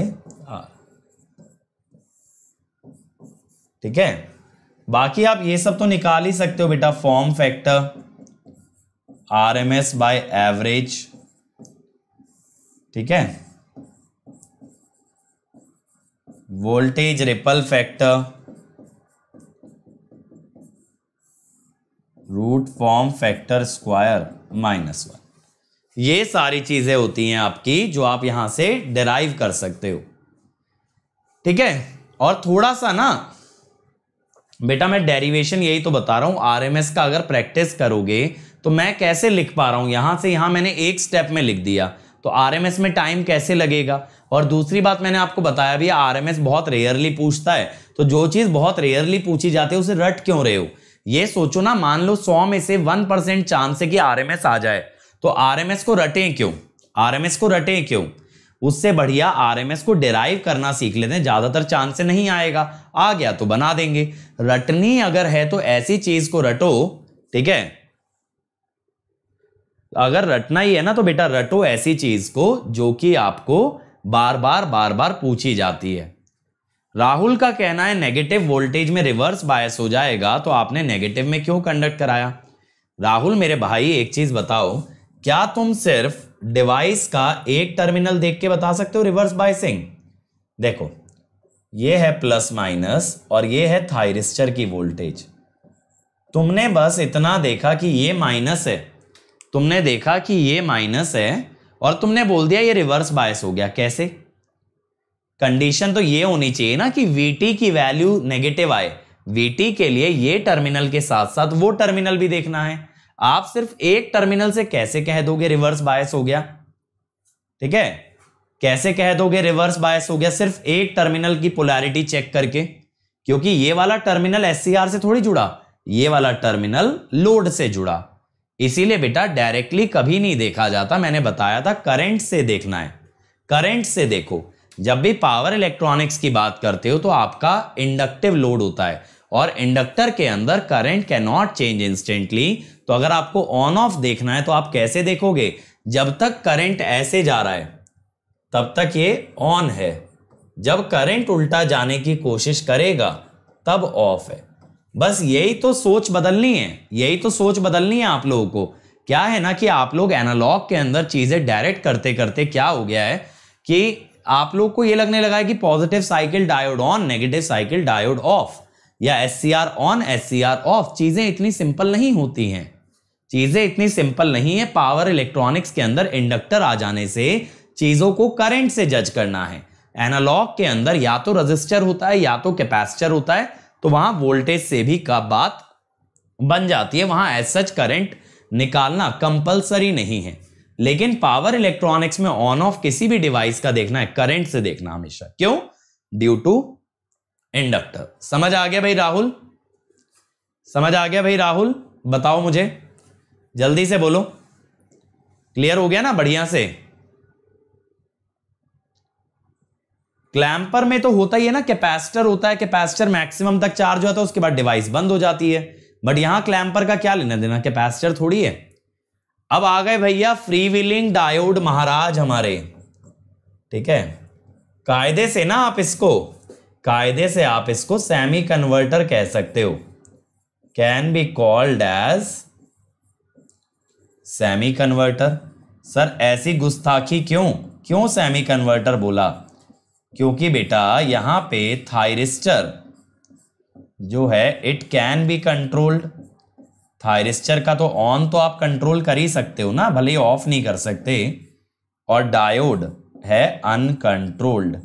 Speaker 1: R, ठीक है। बाकी आप ये सब तो निकाल ही सकते हो बेटा, form factor RMS by average, ठीक है, voltage ripple factor, root form factor square -1, ये सारी चीजें होती हैं आपकी जो आप यहां से डिराइव कर सकते हो, ठीक है। और थोड़ा सा ना बेटा मैं डेरिवेशन यही तो बता रहा हूं, आरएमएस का अगर प्रैक्टिस करोगे तो मैं कैसे लिख पा रहा हूं, यहां से यहां मैंने एक स्टेप में लिख दिया, तो आरएमएस में टाइम कैसे लगेगा। और दूसरी बात मैंने आपको बताया भी, आरएमएस बहुत रेयरली पूछता है, तो जो चीज बहुत रेयरली पूछी जाती है उसे रट क्यों रहे हो। ये सोचो ना, मान लो 100 में से 1% चांस है कि आरएमएस आ जाए, तो आरएमएस को रटें क्यों, आरएमएस को रटें क्यों, उससे बढ़िया आरएमएस को डिराइव करना सीख लेते हैं, ज्यादातर चांस से नहीं आएगा, आ गया तो बना देंगे। रटनी अगर है तो ऐसी चीज को रटो, ठीक है, अगर रटना ही है ना तो बेटा रटो ऐसी चीज को जो कि आपको बार बार पूछी जाती है। राहुल का कहना है नेगेटिव वोल्टेज में रिवर्स बायस हो जाएगा, तो आपने नेगेटिव में क्यों कंडक्ट कराया? राहुल मेरे भाई एक चीज बताओ, क्या तुम सिर्फ डिवाइस का एक टर्मिनल देख के बता सकते हो रिवर्स बायसिंग? देखो, ये है प्लस माइनस और ये है थायरिस्टर की वोल्टेज। तुमने बस इतना देखा कि ये माइनस है, तुमने देखा कि ये माइनस है और तुमने बोल दिया ये रिवर्स बायस हो गया। कैसे? कंडीशन तो ये होनी चाहिए ना कि VT की वैल्यू नेगेटिव आए। VT के लिए ये टर्मिनल के साथ साथ वो टर्मिनल भी देखना है। आप सिर्फ एक टर्मिनल से कैसे कह दोगे रिवर्स बायस हो गया? ठीक है, कैसे कह दोगे रिवर्स बायस हो गया सिर्फ एक टर्मिनल की पोलैरिटी चेक करके? क्योंकि ये वाला टर्मिनल SCR से थोड़ी जुड़ा, ये वाला टर्मिनल लोड से जुड़ा। इसीलिए बेटा डायरेक्टली कभी नहीं देखा जाता, मैंने बताया था करंट से देखना है। करंट से देखो, जब भी पावर इलेक्ट्रॉनिक्स की बात करते हो तो आपका इंडक्टिव लोड होता है और इंडक्टर के अंदर current can not change instantly. तो अगर आपको ऑन ऑफ देखना है तो आप कैसे देखोगे? जब तक करंट ऐसे जा रहा है तब तक ये ऑन है, जब करंट उल्टा जाने की कोशिश करेगा तब ऑफ है। बस यही तो सोच बदलनी है, यही तो सोच बदलनी है आप लोगों को। क्या है ना कि आप लोग एनालॉग के अंदर चीजें डायरेक्ट करते करते क्या हो गया है कि आप लोग को ये लगने लगा है कि positive cycle diode on, negative cycle diode off, या SCR ऑन SCR ऑफ। चीजें इतनी सिंपल नहीं होती हैं, चीजें इतनी सिंपल नहीं है। पावर इलेक्ट्रॉनिक्स के अंदर इंडक्टर आ जाने से चीजों को करंट से जज करना है। एनालॉग के अंदर या तो रजिस्टर होता है या तो कैपेसिटर होता है, तो वहां वोल्टेज से भी का बात बन जाती है, वहां एज सच करंट निकालना कंपलसरी नहीं है। लेकिन पावर इलेक्ट्रॉनिक्स में ऑन ऑफ किसी भी डिवाइस का देखना है करंट से देखना हमेशा। क्यों? Due to inductor. समझ आ गया भाई राहुल? समझ आ गया भाई राहुल? बताओ मुझे, जल्दी से बोलो। क्लियर हो गया ना बढ़िया से? क्लैंपर में तो होता ही है ना, कैपेसिटर होता है, कैपेसिटर मैक्सिमम तक चार्ज होता है, उसके बाद डिवाइस बंद हो जाती है। बट यहां क्लैंपर का क्या लेना देना, कैपेसिटर थोड़ी है। अब आ गए भैया फ्री व्हीलिंग डायोड महाराज हमारे। ठीक है, कायदे से ना आप इसको, कायदे से आप इसको सेमी कन्वर्टर कह सकते हो, can be called as semi converter. Sir ऐसी गुस्ताखी क्यों, क्यों सेमी कन्वर्टर बोला? क्योंकि बेटा यहां पे थायरिस्टर जो है it can be controlled. Thyristor का तो ऑन तो आप कंट्रोल कर ही सकते हो ना, भले ही ऑफ नहीं कर सकते। और डायोड है अनकंट्रोल्ड।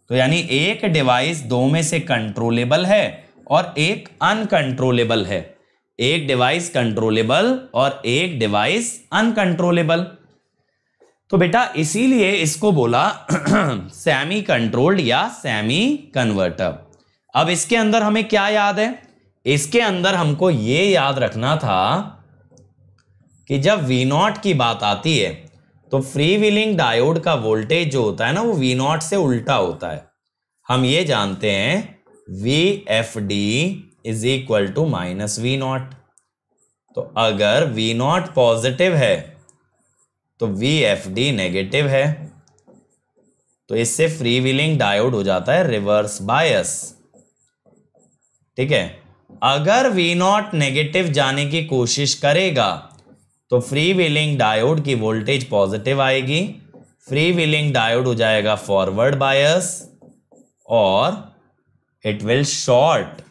Speaker 1: तो यानी एक डिवाइस दो में से कंट्रोलेबल है और एक अनकंट्रोलेबल है, एक डिवाइस कंट्रोलेबल और एक डिवाइस अनकंट्रोलेबल। तो बेटा इसीलिए इसको बोला सेमी कंट्रोल्ड या सेमी कन्वर्टर। अब इसके अंदर हमें क्या याद है? इसके अंदर हमको यह याद रखना था कि जब V0 की बात आती है तो फ्री व्हीलिंग डायोड का वोल्टेज जो होता है ना वो V0 से उल्टा होता है। हम ये जानते हैं VFD is equal to minus V0। तो अगर V0 पॉजिटिव है तो VFD नेगेटिव है, तो इससे फ्री व्हीलिंग डायोड हो जाता है रिवर्स बायस। ठीक है, अगर V0 नेगेटिव जाने की कोशिश करेगा तो फ्री व्हीलिंग डायोड की वोल्टेज पॉजिटिव आएगी, फ्री व्हीलिंग डायोड हो जाएगा फॉरवर्ड बायस और इट विल शॉर्ट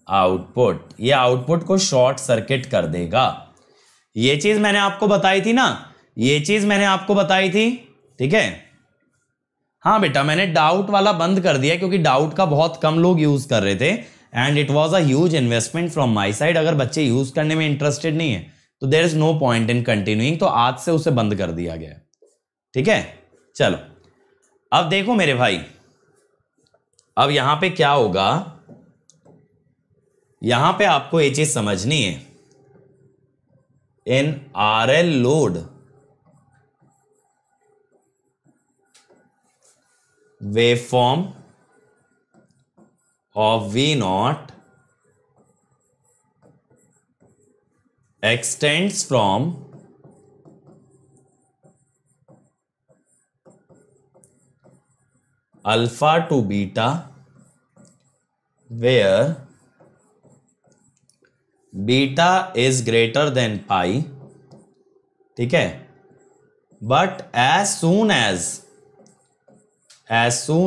Speaker 1: आउटपुट। ये आउटपुट को शॉर्ट सर्किट कर देगा। ये चीज मैंने आपको बताई थी ना, ये चीज मैंने आपको बताई थी। ठीक है, हाँ बेटा मैंने डाउट वाला बंद कर दिया क्योंकि डाउट का बहुत कम लोग यूज कर रहे थे and it was a huge investment from my side. अगर बच्चे यूज करने में इंटरेस्टेड नहीं है तो there is no point in continuing, तो आज से उसे बंद कर दिया गया। ठीक है, चलो अब देखो मेरे भाई, अब यहां पे क्या होगा, यहां पे आपको ये चीज समझनी है। In RL load waveform of V0 extends from alpha to beta where beta is greater than pi, ठीक है, but as soon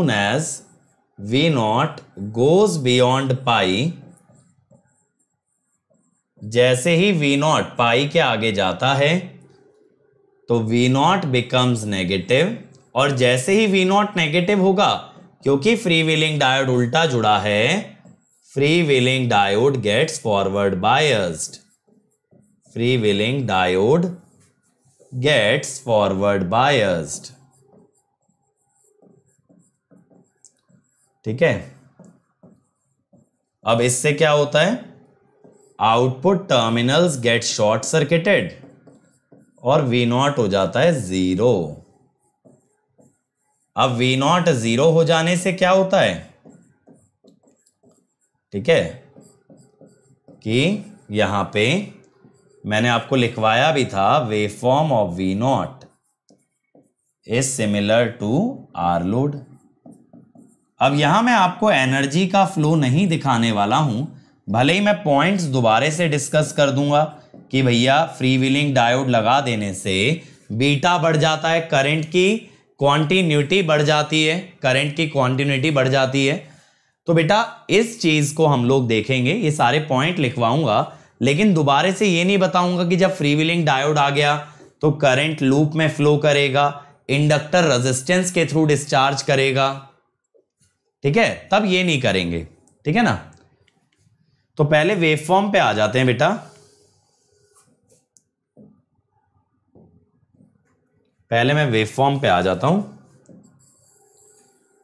Speaker 1: as we not goes beyond pi, जैसे ही वी नॉट पाई के आगे जाता है तो वी नॉट बिकम्स नेगेटिव, और जैसे ही वी नॉट नेगेटिव होगा, क्योंकि फ्री व्हीलिंग डायोड उल्टा जुड़ा है, freewheeling diode gets forward biased, freewheeling diode gets forward biased, ठीक है। अब इससे क्या होता है, output terminals get short circuited और वी नॉट हो जाता है 0। अब वी नॉट 0 हो जाने से क्या होता है, ठीक है, कि यहां पे मैंने आपको लिखवाया भी था, waveform of V not is similar to R load. अब यहां मैं आपको एनर्जी का फ्लो नहीं दिखाने वाला हूं, भले ही मैं पॉइंट्स दोबारा से डिस्कस कर दूंगा कि भैया फ्री व्हीलिंग डायोड लगा देने से बीटा बढ़ जाता है, करंट की क्वांटिन्यूटी बढ़ जाती है, करंट की क्वांटिन्यूटी बढ़ जाती है। तो बेटा इस चीज को हम लोग देखेंगे, ये सारे पॉइंट लिखवाऊंगा, लेकिन दोबारा से ये नहीं बताऊंगा कि जब फ्री व्हीलिंग डायोड आ गया तो करंट लूप में फ्लो करेगा, इंडक्टर रेजिस्टेंस के थ्रू डिस्चार्ज करेगा, ठीक है, तब ये नहीं करेंगे, ठीक है ना। तो पहले वेवफॉर्म पे आ जाते हैं बेटा। पहले मैं वेवफॉर्म पे आ जाता हूं।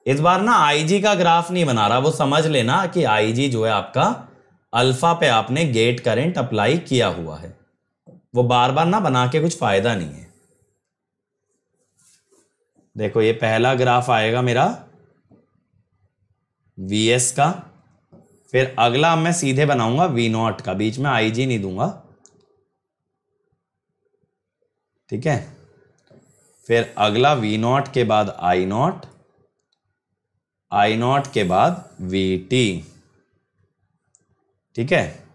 Speaker 1: इस बार ना आईजी का ग्राफ नहीं बना रहा, वो समझ लेना कि आईजी जो है आपका अल्फा पे आपने गेट करंट अप्लाई किया हुआ है, वो बार बार ना बना के कुछ फायदा नहीं है। देखो ये पहला ग्राफ आएगा मेरा वीएस का, फिर अगला मैं सीधे बनाऊंगा वी नॉट का, बीच में आईजी नहीं दूंगा, ठीक है। फिर अगला वी नॉट के बाद आई नॉट, आई नॉट के बाद वी टी, ठीक है।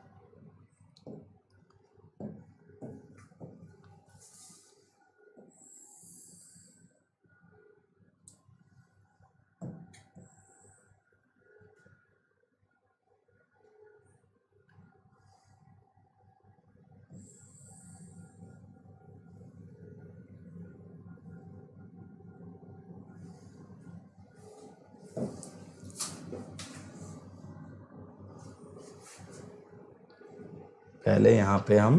Speaker 1: पहले यहां पे हम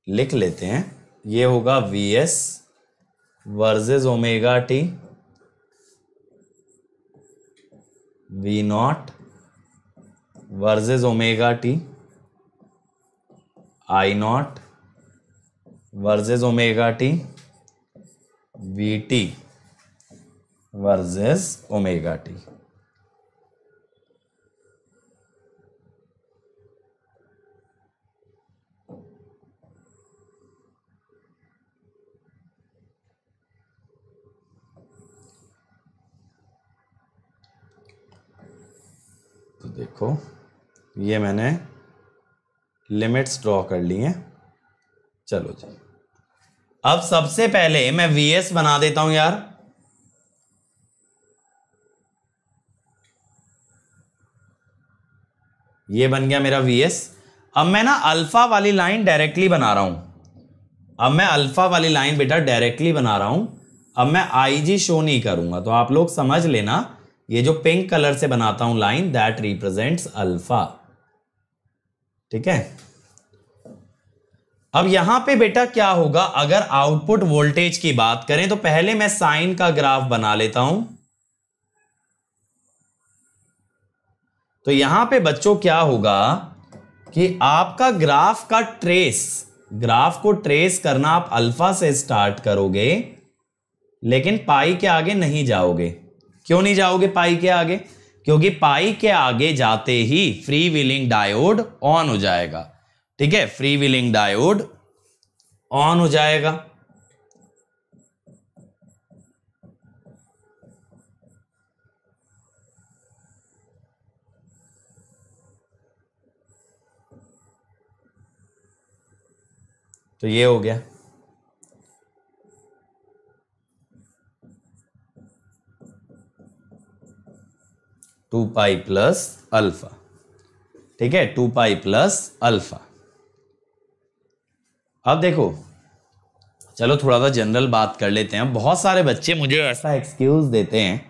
Speaker 1: लिख लेते हैं, ये होगा V S versus omega T, V not versus omega T, I not versus omega T, V T versus omega T. तो देखो ये मैंने लिमिट्स ड्रॉ कर ली हैं। चलो जी, अब सबसे पहले मैं वीएस बना देता हूं यार। ये बन गया मेरा वीएस। अब मैं ना अल्फा वाली लाइन डायरेक्टली बना रहा हूं, अब मैं अल्फा वाली लाइन बेटा डायरेक्टली बना रहा हूं। अब मैं आईजी शो नहीं करूंगा, तो आप लोग समझ लेना, ये जो पिंक कलर से बनाता हूं लाइन, दैट रिप्रेजेंट्स अल्फा, ठीक है। अब यहां पे बेटा क्या होगा, अगर आउटपुट वोल्टेज की बात करें तो पहले मैं साइन का ग्राफ बना लेता हूं। तो यहां पे बच्चों क्या होगा कि आपका ग्राफ का ट्रेस, ग्राफ को ट्रेस करना आप अल्फा से स्टार्ट करोगे, लेकिन पाई के आगे नहीं जाओगे। क्यों नहीं जाओगे पाई के आगे? क्योंकि पाई के आगे जाते ही फ्री व्हीलिंग डायोड ऑन हो जाएगा, ठीक है, फ्री व्हीलिंग डायोड ऑन हो जाएगा। तो ये हो गया, टू पाई प्लस अल्फा, ठीक है, 2 पाई प्लस अल्फा। अब देखो, चलो थोड़ा सा जनरल बात कर लेते हैं। बहुत सारे बच्चे मुझे ऐसा एक्सक्यूज देते हैं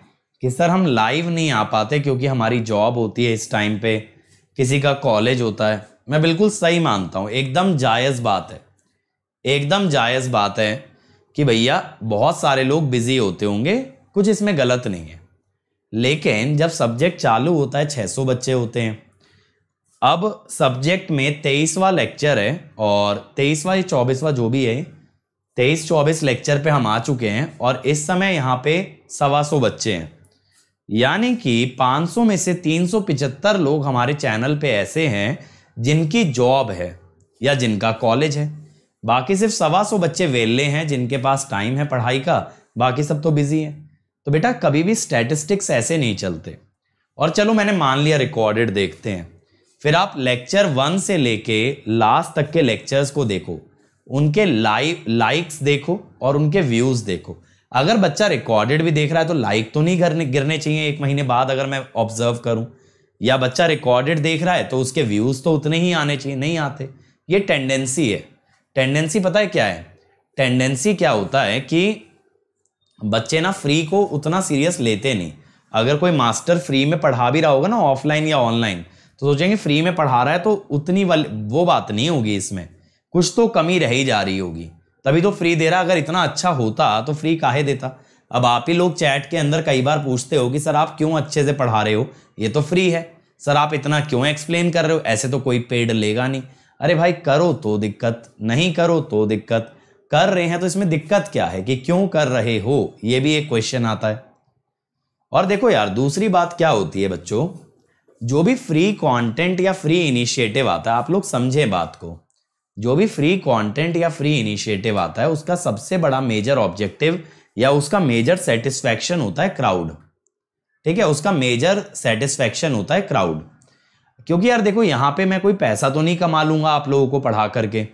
Speaker 1: कि सर हम लाइव नहीं आ पाते क्योंकि हमारी जॉब होती है इस टाइम पे, किसी का कॉलेज होता है। मैं बिल्कुल सही मानता हूं, एकदम जायज़ बात है, एकदम जायज़ बात है कि भैया बहुत सारे लोग बिजी होते होंगे, कुछ इसमें गलत नहीं है। लेकिन जब सब्जेक्ट चालू होता है 600 बच्चे होते हैं। अब सब्जेक्ट में 23वां लेक्चर है और 23वां या 24वां जो भी है, 23-24 लेक्चर पे हम आ चुके हैं और इस समय यहाँ पे 125 बच्चे हैं। यानी कि 500 में से 375 लोग हमारे चैनल पे ऐसे हैं जिनकी जॉब है या जिनका कॉलेज है। बाकी सिर्फ 125 बच्चे वेले हैं जिनके पास टाइम है पढ़ाई का, बाकी सब तो बिजी हैं। तो बेटा कभी भी स्टैटिस्टिक्स ऐसे नहीं चलते। और चलो मैंने मान लिया रिकॉर्डेड देखते हैं, फिर आप लेक्चर 1 से लेके लास्ट तक के लेक्चर्स को देखो, उनके लाइक्स देखो और उनके व्यूज देखो। अगर बच्चा रिकॉर्डेड भी देख रहा है तो लाइक तो नहीं गिरने चाहिए 1 महीने बाद, अगर मैं ऑब्जर्व करूं। या बच्चा रिकॉर्डेड देख रहा है तो उसके व्यूज तो उतने ही आने चाहिए, नहीं आते। ये टेंडेंसी है। टेंडेंसी पता है क्या है? टेंडेंसी क्या होता है कि बच्चे ना फ्री को उतना सीरियस लेते नहीं। अगर कोई मास्टर फ्री में पढ़ा भी रहा होगा ना, ऑफलाइन या ऑनलाइन, तो सोचेंगे फ्री में पढ़ा रहा है तो उतनी वो बात नहीं होगी, इसमें कुछ तो कमी रह ही जा रही होगी, तभी तो फ्री दे रहा। अगर इतना अच्छा होता तो फ्री काहे देता। अब आप ही लोग चैट के अंदर कई बार पूछते हो कि सर आप क्यों अच्छे से पढ़ा रहे हो, ये तो फ्री है, सर आप इतना क्यों एक्सप्लेन कर रहे हो, ऐसे तो कोई पेड लेगा नहीं। अरे भाई करो तो दिक्कत, नहीं करो तो दिक्कत। कर रहे हैं तो इसमें दिक्कत क्या है कि क्यों कर रहे हो, ये भी एक क्वेश्चन आता है। और देखो यार दूसरी बात क्या होती है बच्चों, जो भी फ्री कंटेंट या फ्री इनिशिएटिव आता है, आप लोग समझे बात को, जो भी फ्री कंटेंट या फ्री इनिशिएटिव आता है उसका सबसे बड़ा मेजर ऑब्जेक्टिव या उसका मेजर सेटिस्फैक्शन होता है क्राउड। ठीक है, उसका मेजर सेटिस्फैक्शन होता है क्राउड। क्योंकि यार देखो यहाँ पे मैं कोई पैसा तो नहीं कमा लूंगा आप लोगों को पढ़ा करके,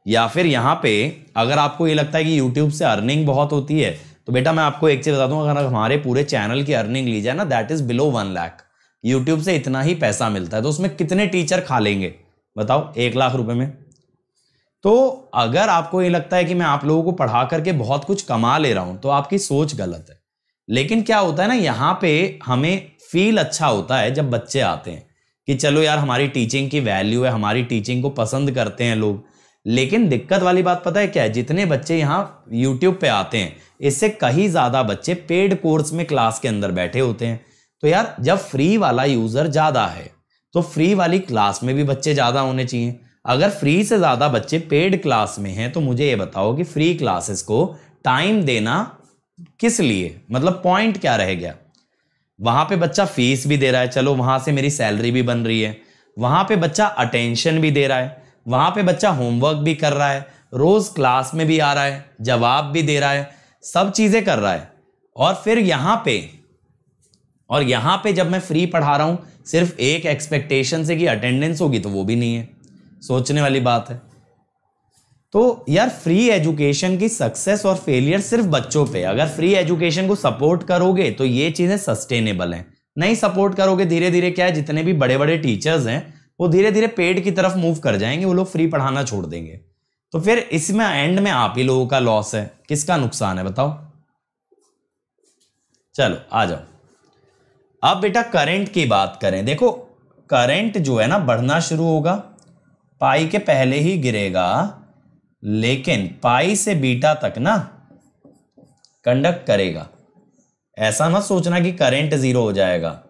Speaker 1: या फिर यहाँ पे अगर आपको ये लगता है कि यूट्यूब से अर्निंग बहुत होती है, तो बेटा मैं आपको एक चीज बता दूं, अगर हमारे पूरे चैनल की अर्निंग ली जाए ना, that is below 1 lakh. YouTube से इतना ही पैसा मिलता है, तो उसमें कितने टीचर खा लेंगे बताओ 1 लाख रुपए में। तो अगर आपको ये लगता है कि मैं आप लोगों को पढ़ा करके बहुत कुछ कमा ले रहा हूं, तो आपकी सोच गलत है। लेकिन क्या होता है ना, यहाँ पे हमें फील अच्छा होता है जब बच्चे आते हैं कि चलो यार हमारी टीचिंग की वैल्यू है, हमारी टीचिंग को पसंद करते हैं लोग। लेकिन दिक्कत वाली बात पता है क्या है, जितने बच्चे यहाँ यूट्यूब पे आते हैं इससे कहीं ज्यादा बच्चे पेड कोर्स में क्लास के अंदर बैठे होते हैं। तो यार जब फ्री वाला यूजर ज्यादा है तो फ्री वाली क्लास में भी बच्चे ज्यादा होने चाहिए। अगर फ्री से ज्यादा बच्चे पेड क्लास में हैं तो मुझे ये बताओ कि फ्री क्लासेस को टाइम देना किस लिए, मतलब पॉइंट क्या रह गया। वहां पे बच्चा फीस भी दे रहा है, चलो वहां से मेरी सैलरी भी बन रही है, वहां पे बच्चा अटेंशन भी दे रहा है, वहां पे बच्चा होमवर्क भी कर रहा है, रोज क्लास में भी आ रहा है, जवाब भी दे रहा है, सब चीजें कर रहा है। और फिर यहां पे जब मैं फ्री पढ़ा रहा हूं सिर्फ एक एक्सपेक्टेशन से कि अटेंडेंस होगी, तो वो भी नहीं है। सोचने वाली बात है। तो यार फ्री एजुकेशन की सक्सेस और फेलियर सिर्फ बच्चों पे। अगर फ्री एजुकेशन को सपोर्ट करोगे तो ये चीजें सस्टेनेबल हैं, नहीं सपोर्ट करोगे धीरे धीरे क्या है, जितने भी बड़े बड़े टीचर्स हैं वो धीरे धीरे पेड की तरफ मूव कर जाएंगे, वो लोग फ्री पढ़ाना छोड़ देंगे। तो फिर इसमें एंड में आप ही लोगों का लॉस है, किसका नुकसान है बताओ। चलो आ जाओ, अब बेटा करंट की बात करें। देखो करंट जो है ना बढ़ना शुरू होगा, पाई के पहले ही गिरेगा, लेकिन पाई से बीटा तक ना कंडक्ट करेगा। ऐसा मत सोचना कि करंट 0 हो जाएगा।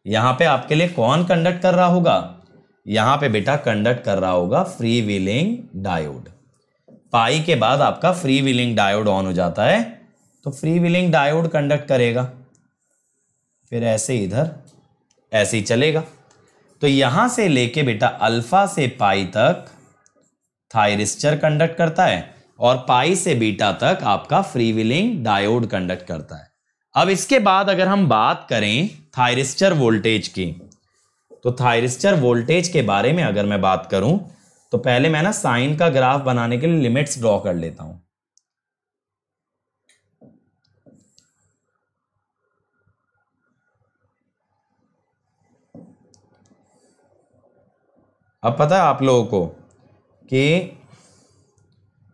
Speaker 1: यहां पे आपके लिए कौन कंडक्ट कर रहा होगा, यहां पे बेटा कंडक्ट कर रहा होगा फ्री व्हीलिंग डायोड। पाई के बाद आपका फ्री व्हीलिंग डायोड ऑन हो जाता है, तो फ्री व्हीलिंग डायोड कंडक्ट करेगा, फिर ऐसे इधर ऐसे ही चलेगा। तो यहां से लेके बेटा अल्फा से पाई तक थायरिस्टर कंडक्ट करता है और पाई से बीटा तक आपका फ्री व्हीलिंग डायोड कंडक्ट करता है। अब इसके बाद अगर हम बात करें थायरिस्टर वोल्टेज की, तो थायरिस्टर वोल्टेज के बारे में अगर मैं बात करूं तो पहले मैं ना साइन का ग्राफ बनाने के लिए लिमिट्स ड्रॉ कर लेता हूं। अब पता है आप लोगों को कि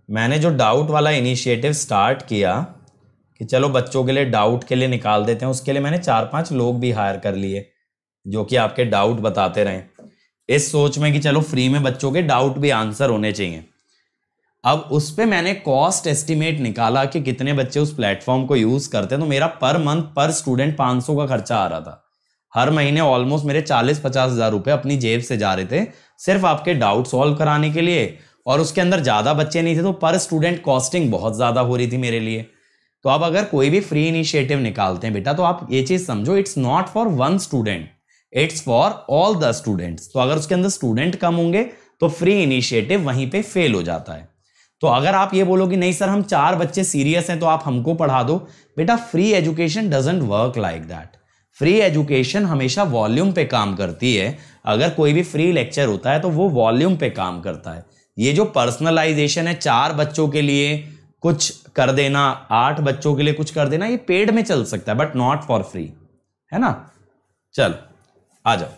Speaker 1: मैंने जो डाउट वाला इनिशिएटिव स्टार्ट किया कि चलो बच्चों के लिए डाउट के लिए निकाल देते हैं, उसके लिए मैंने 4-5 लोग भी हायर कर लिए जो कि आपके डाउट बताते रहें, इस सोच में कि चलो फ्री में बच्चों के डाउट भी आंसर होने चाहिए। अब उस पे मैंने कॉस्ट एस्टिमेट निकाला कि कितने बच्चे उस प्लेटफॉर्म को यूज करते हैं, तो मेरा पर मंथ पर स्टूडेंट 500 का खर्चा आ रहा था। हर महीने ऑलमोस्ट मेरे 40-50 हज़ार रुपए अपनी जेब से जा रहे थे सिर्फ आपके डाउट सॉल्व कराने के लिए, और उसके अंदर ज्यादा बच्चे नहीं थे तो पर स्टूडेंट कॉस्टिंग बहुत ज्यादा हो रही थी मेरे लिए। तो अब अगर कोई भी फ्री इनिशिएटिव निकालते हैं बेटा, तो आप ये चीज समझो, it's not for one student, it's for all the students. तो अगर उसके अंदर स्टूडेंट कम होंगे तो फ्री इनिशिएटिव वहीं पे फेल हो जाता है। तो अगर आप ये बोलो कि नहीं सर हम 4 बच्चे सीरियस हैं तो आप हमको पढ़ा दो, बेटा free education doesn't work like that. Free education हमेशा वॉल्यूम पे काम करती है। अगर कोई भी फ्री लेक्चर होता है तो वो वॉल्यूम पे काम करता है। ये जो पर्सनलाइजेशन है, 4 बच्चों के लिए कुछ कर देना, 8 बच्चों के लिए कुछ कर देना, ये पेड में चल सकता है बट नॉट फॉर फ्री, है ना। चलो आ जाओ।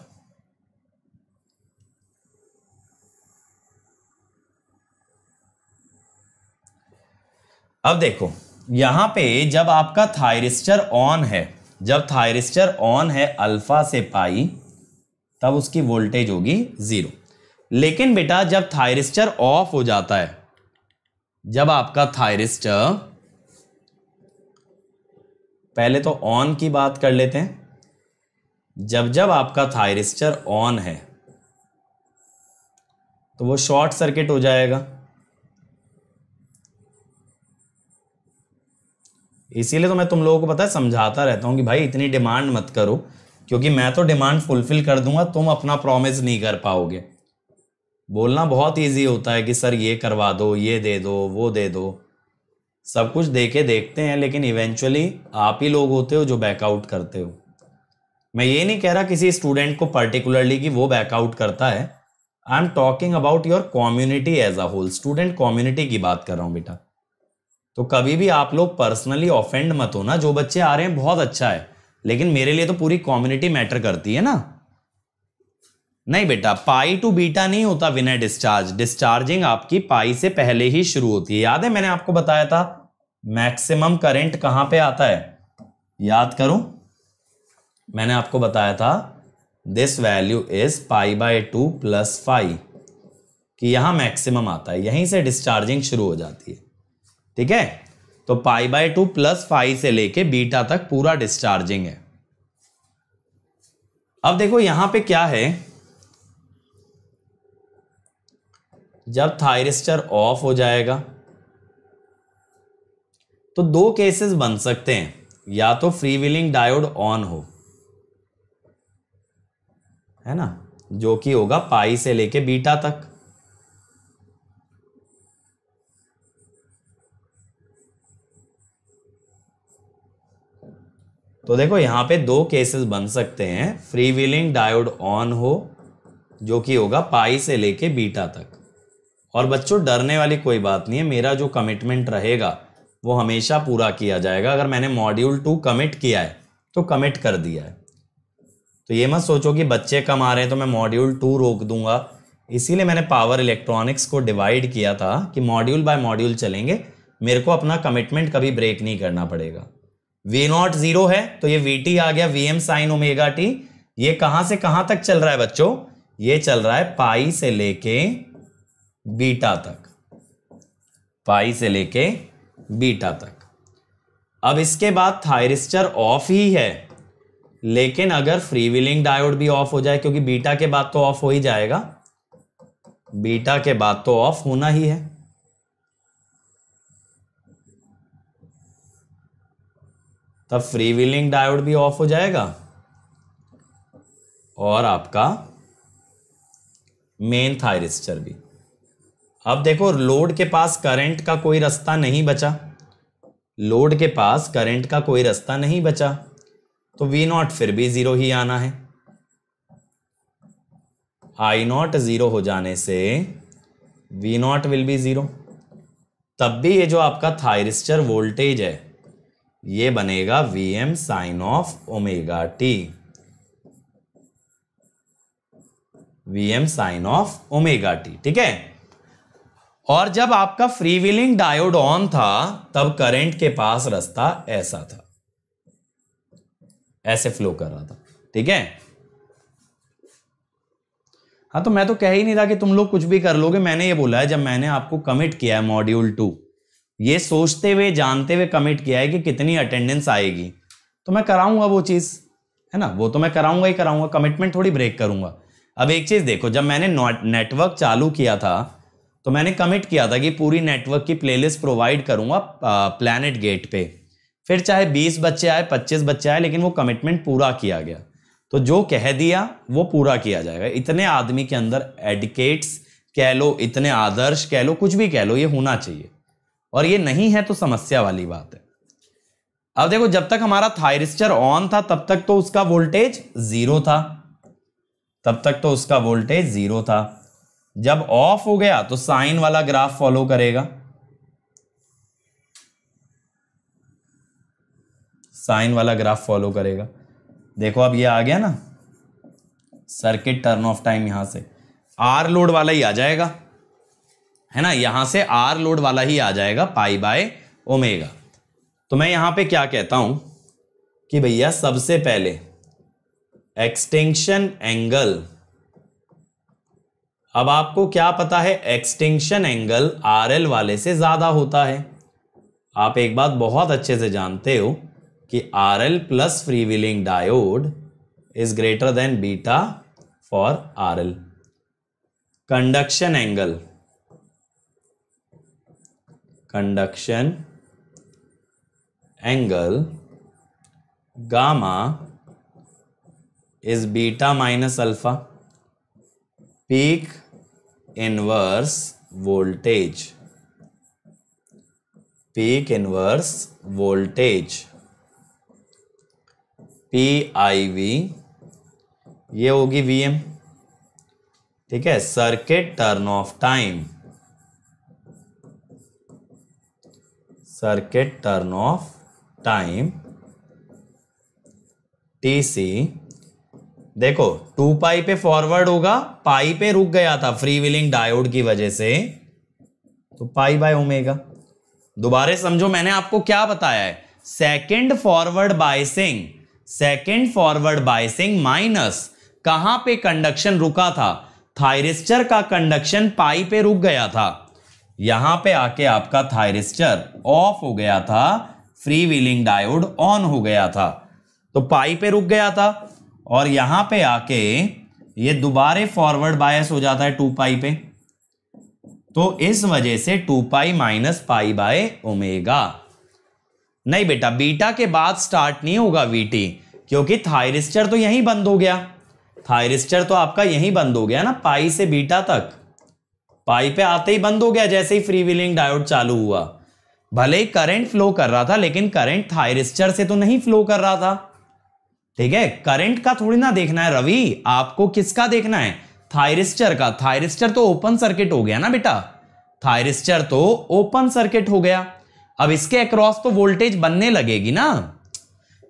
Speaker 1: अब देखो यहां पे जब आपका थायरिस्टर ऑन है, जब थायरिस्टर ऑन है अल्फा से पाई, तब उसकी वोल्टेज होगी 0। लेकिन बेटा जब थायरिस्टर ऑफ हो जाता है, जब आपका थायरिस्टर, पहले तो ऑन की बात कर लेते हैं, जब आपका थायरिस्टर ऑन है तो वो शॉर्ट सर्किट हो जाएगा। इसीलिए तो मैं तुम लोगों को पता है समझाता रहता हूं कि भाई इतनी डिमांड मत करो, क्योंकि मैं तो डिमांड फुलफिल कर दूंगा, तुम अपना प्रॉमिस नहीं कर पाओगे। बोलना बहुत इजी होता है कि सर ये करवा दो, ये दे दो, वो दे दो, सब कुछ देके देखते हैं, लेकिन इवेंचुअली आप ही लोग होते हो जो बैकआउट करते हो। मैं ये नहीं कह रहा किसी स्टूडेंट को पर्टिकुलरली कि वो बैकआउट करता है, I am talking about your community as a whole, student community की बात कर रहा हूं बेटा। तो कभी भी आप लोग पर्सनली ऑफेंड मत हो ना, जो बच्चे आ रहे हैं बहुत अच्छा है, लेकिन मेरे लिए तो पूरी कम्युनिटी मैटर करती है ना। नहीं बेटा, पाई टू बीटा नहीं होता विनर डिस्चार्ज, डिस्चार्जिंग आपकी पाई से पहले ही शुरू होती है। याद है मैंने आपको बताया था मैक्सिमम करंट कहां पे आता है, याद करो, मैंने आपको बताया था दिस वैल्यू इज π/2 + φ, कि यहां मैक्सिमम आता है, यहीं से डिस्चार्जिंग शुरू हो जाती है। ठीक है, तो π/2 + φ से लेके बीटा तक पूरा डिस्चार्जिंग है। अब देखो यहां पे क्या है, जब थायरिस्टर ऑफ हो जाएगा तो 2 केसेस बन सकते हैं, या तो फ्री व्हीलिंग डायोड ऑन हो, है ना, जो कि होगा पाई से लेके बीटा तक, तो देखो यहां पे 2 केसेस बन सकते हैं, फ्री व्हीलिंग डायोड ऑन हो जो कि होगा पाई से लेके बीटा तक। और बच्चों डरने वाली कोई बात नहीं है, मेरा जो कमिटमेंट रहेगा वो हमेशा पूरा किया जाएगा। अगर मैंने मॉड्यूल 2 कमिट किया है तो कमिट कर दिया है, तो ये मत सोचो कि बच्चे कम आ रहे हैं तो मैं मॉड्यूल 2 रोक दूंगा। इसीलिए मैंने पावर इलेक्ट्रॉनिक्स को डिवाइड किया था कि मॉड्यूल बाय मॉड्यूल चलेंगे, मेरे को अपना कमिटमेंट कभी ब्रेक नहीं करना पड़ेगा। V0 0 है तो ये VT आ गया, VM sin ओमेगा t। ये कहां से कहां तक चल रहा है बच्चों, ये चल रहा है पाई से लेके बीटा तक, पाई से लेके बीटा तक। अब इसके बाद थायरिस्टर ऑफ ही है, लेकिन अगर फ्री व्हीलिंग डायोड भी ऑफ हो जाए, क्योंकि बीटा के बाद तो ऑफ हो ही जाएगा, बीटा के बाद तो ऑफ होना ही है, तब फ्री व्हीलिंग डायोड भी ऑफ हो जाएगा और आपका मेन थायरिस्टर भी। अब देखो लोड के पास करंट का कोई रास्ता नहीं बचा, लोड के पास करंट का कोई रास्ता नहीं बचा, तो V0 फिर भी 0 ही आना है। I0 0 हो जाने से वी नॉट विल बी 0, तब भी ये जो आपका थायरिस्टर वोल्टेज है ये बनेगा Vm sine of omega T, Vm sine of omega T, ठीक है। और जब आपका फ्री व्हीलिंग डायोड ऑन था तब करंट के पास रास्ता ऐसा था, ऐसे फ्लो कर रहा था, ठीक है। हाँ तो मैं तो कह ही नहीं रहा कि तुम लोग कुछ भी कर लोगे, मैंने ये बोला है जब मैंने आपको कमिट किया है मॉड्यूल 2, ये सोचते हुए जानते हुए कमिट किया है कि कितनी अटेंडेंस आएगी, तो मैं कराऊंगा वो चीज, है ना, वो तो मैं कराऊंगा ही कराऊंगा, कमिटमेंट थोड़ी ब्रेक करूंगा। अब एक चीज देखो, जब मैंने नेटवर्क चालू किया था तो मैंने कमिट किया था कि पूरी नेटवर्क की प्लेलिस्ट प्रोवाइड करूंगा प्लैनेट गेट पे, फिर चाहे 20 बच्चे आए 25 बच्चे आए, लेकिन वो कमिटमेंट पूरा किया गया। तो जो कह दिया वो पूरा किया जाएगा। इतने आदमी के अंदर एडिकेट्स कह लो, इतने आदर्श कह लो, कुछ भी कह लो, ये होना चाहिए, और ये नहीं है तो समस्या वाली बात है। अब देखो, जब तक हमारा थायरिस्टर ऑन था तब तक तो उसका वोल्टेज 0 था, तब तक तो उसका वोल्टेज 0 था। जब ऑफ हो गया तो साइन वाला ग्राफ फॉलो करेगा, साइन वाला ग्राफ फॉलो करेगा। देखो अब ये आ गया ना सर्किट टर्न ऑफ टाइम, यहां से आर लोड वाला ही आ जाएगा, है ना, यहां से आर लोड वाला ही आ जाएगा पाई बाय ओमेगा। तो मैं यहां पे क्या कहता हूं कि भैया सबसे पहले एक्सटिंक्शन एंगल, अब आपको क्या पता है, एक्सटिंक्शन एंगल आरएल वाले से ज्यादा होता है। आप एक बात बहुत अच्छे से जानते हो कि RL plus free wheeling diode is greater then beta for RL। Conduction angle, conduction angle gamma is beta minus alpha. Peak inverse voltage, peak inverse voltage PIV, ये होगी VM, ठीक है। Circuit turn off time, circuit turn off time TC, देखो 2 पाई पे forward होगा, पाई पे रुक गया था फ्री व्हीलिंग डायोड की वजह से, तो पाई बाय ओमेगा। दोबारा समझो मैंने आपको क्या बताया है, second forward biasing, second forward biasing minus कहां पे कंडक्शन रुका था, थायरिस्टर का कंडक्शन पाई पे रुक गया था, यहां पे आके आपका थायरिस्टर ऑफ हो गया था, फ्री व्हीलिंग डायोड ऑन हो गया था, तो पाई पे रुक गया था, और यहां पे आके ये दोबारे फॉरवर्ड बायस हो जाता है 2 पाई पे, तो इस वजह से 2 pi minus pi by omega. नहीं बेटा, बीटा के बाद स्टार्ट नहीं होगा VT, क्योंकि थायरिस्टर तो यहीं बंद हो गया, थायरिस्टर तो आपका यहीं बंद हो गया ना, पाई से बीटा तक, पाई पे आते ही बंद हो गया जैसे ही फ्री व्हीलिंग डायोड चालू हुआ। भले ही करंट फ्लो कर रहा था, लेकिन करंट थायरिस्टर से तो नहीं फ्लो कर रहा था, ठीक है। करंट का थोड़ी ना देखना है रवि, आपको किसका देखना है, थायरिस्टर का। थायरिस्टर तो ओपन सर्किट हो गया ना बेटा, थायरिस्टर तो ओपन सर्किट हो गया। अब इसके अक्रॉस तो वोल्टेज बनने लगेगी ना,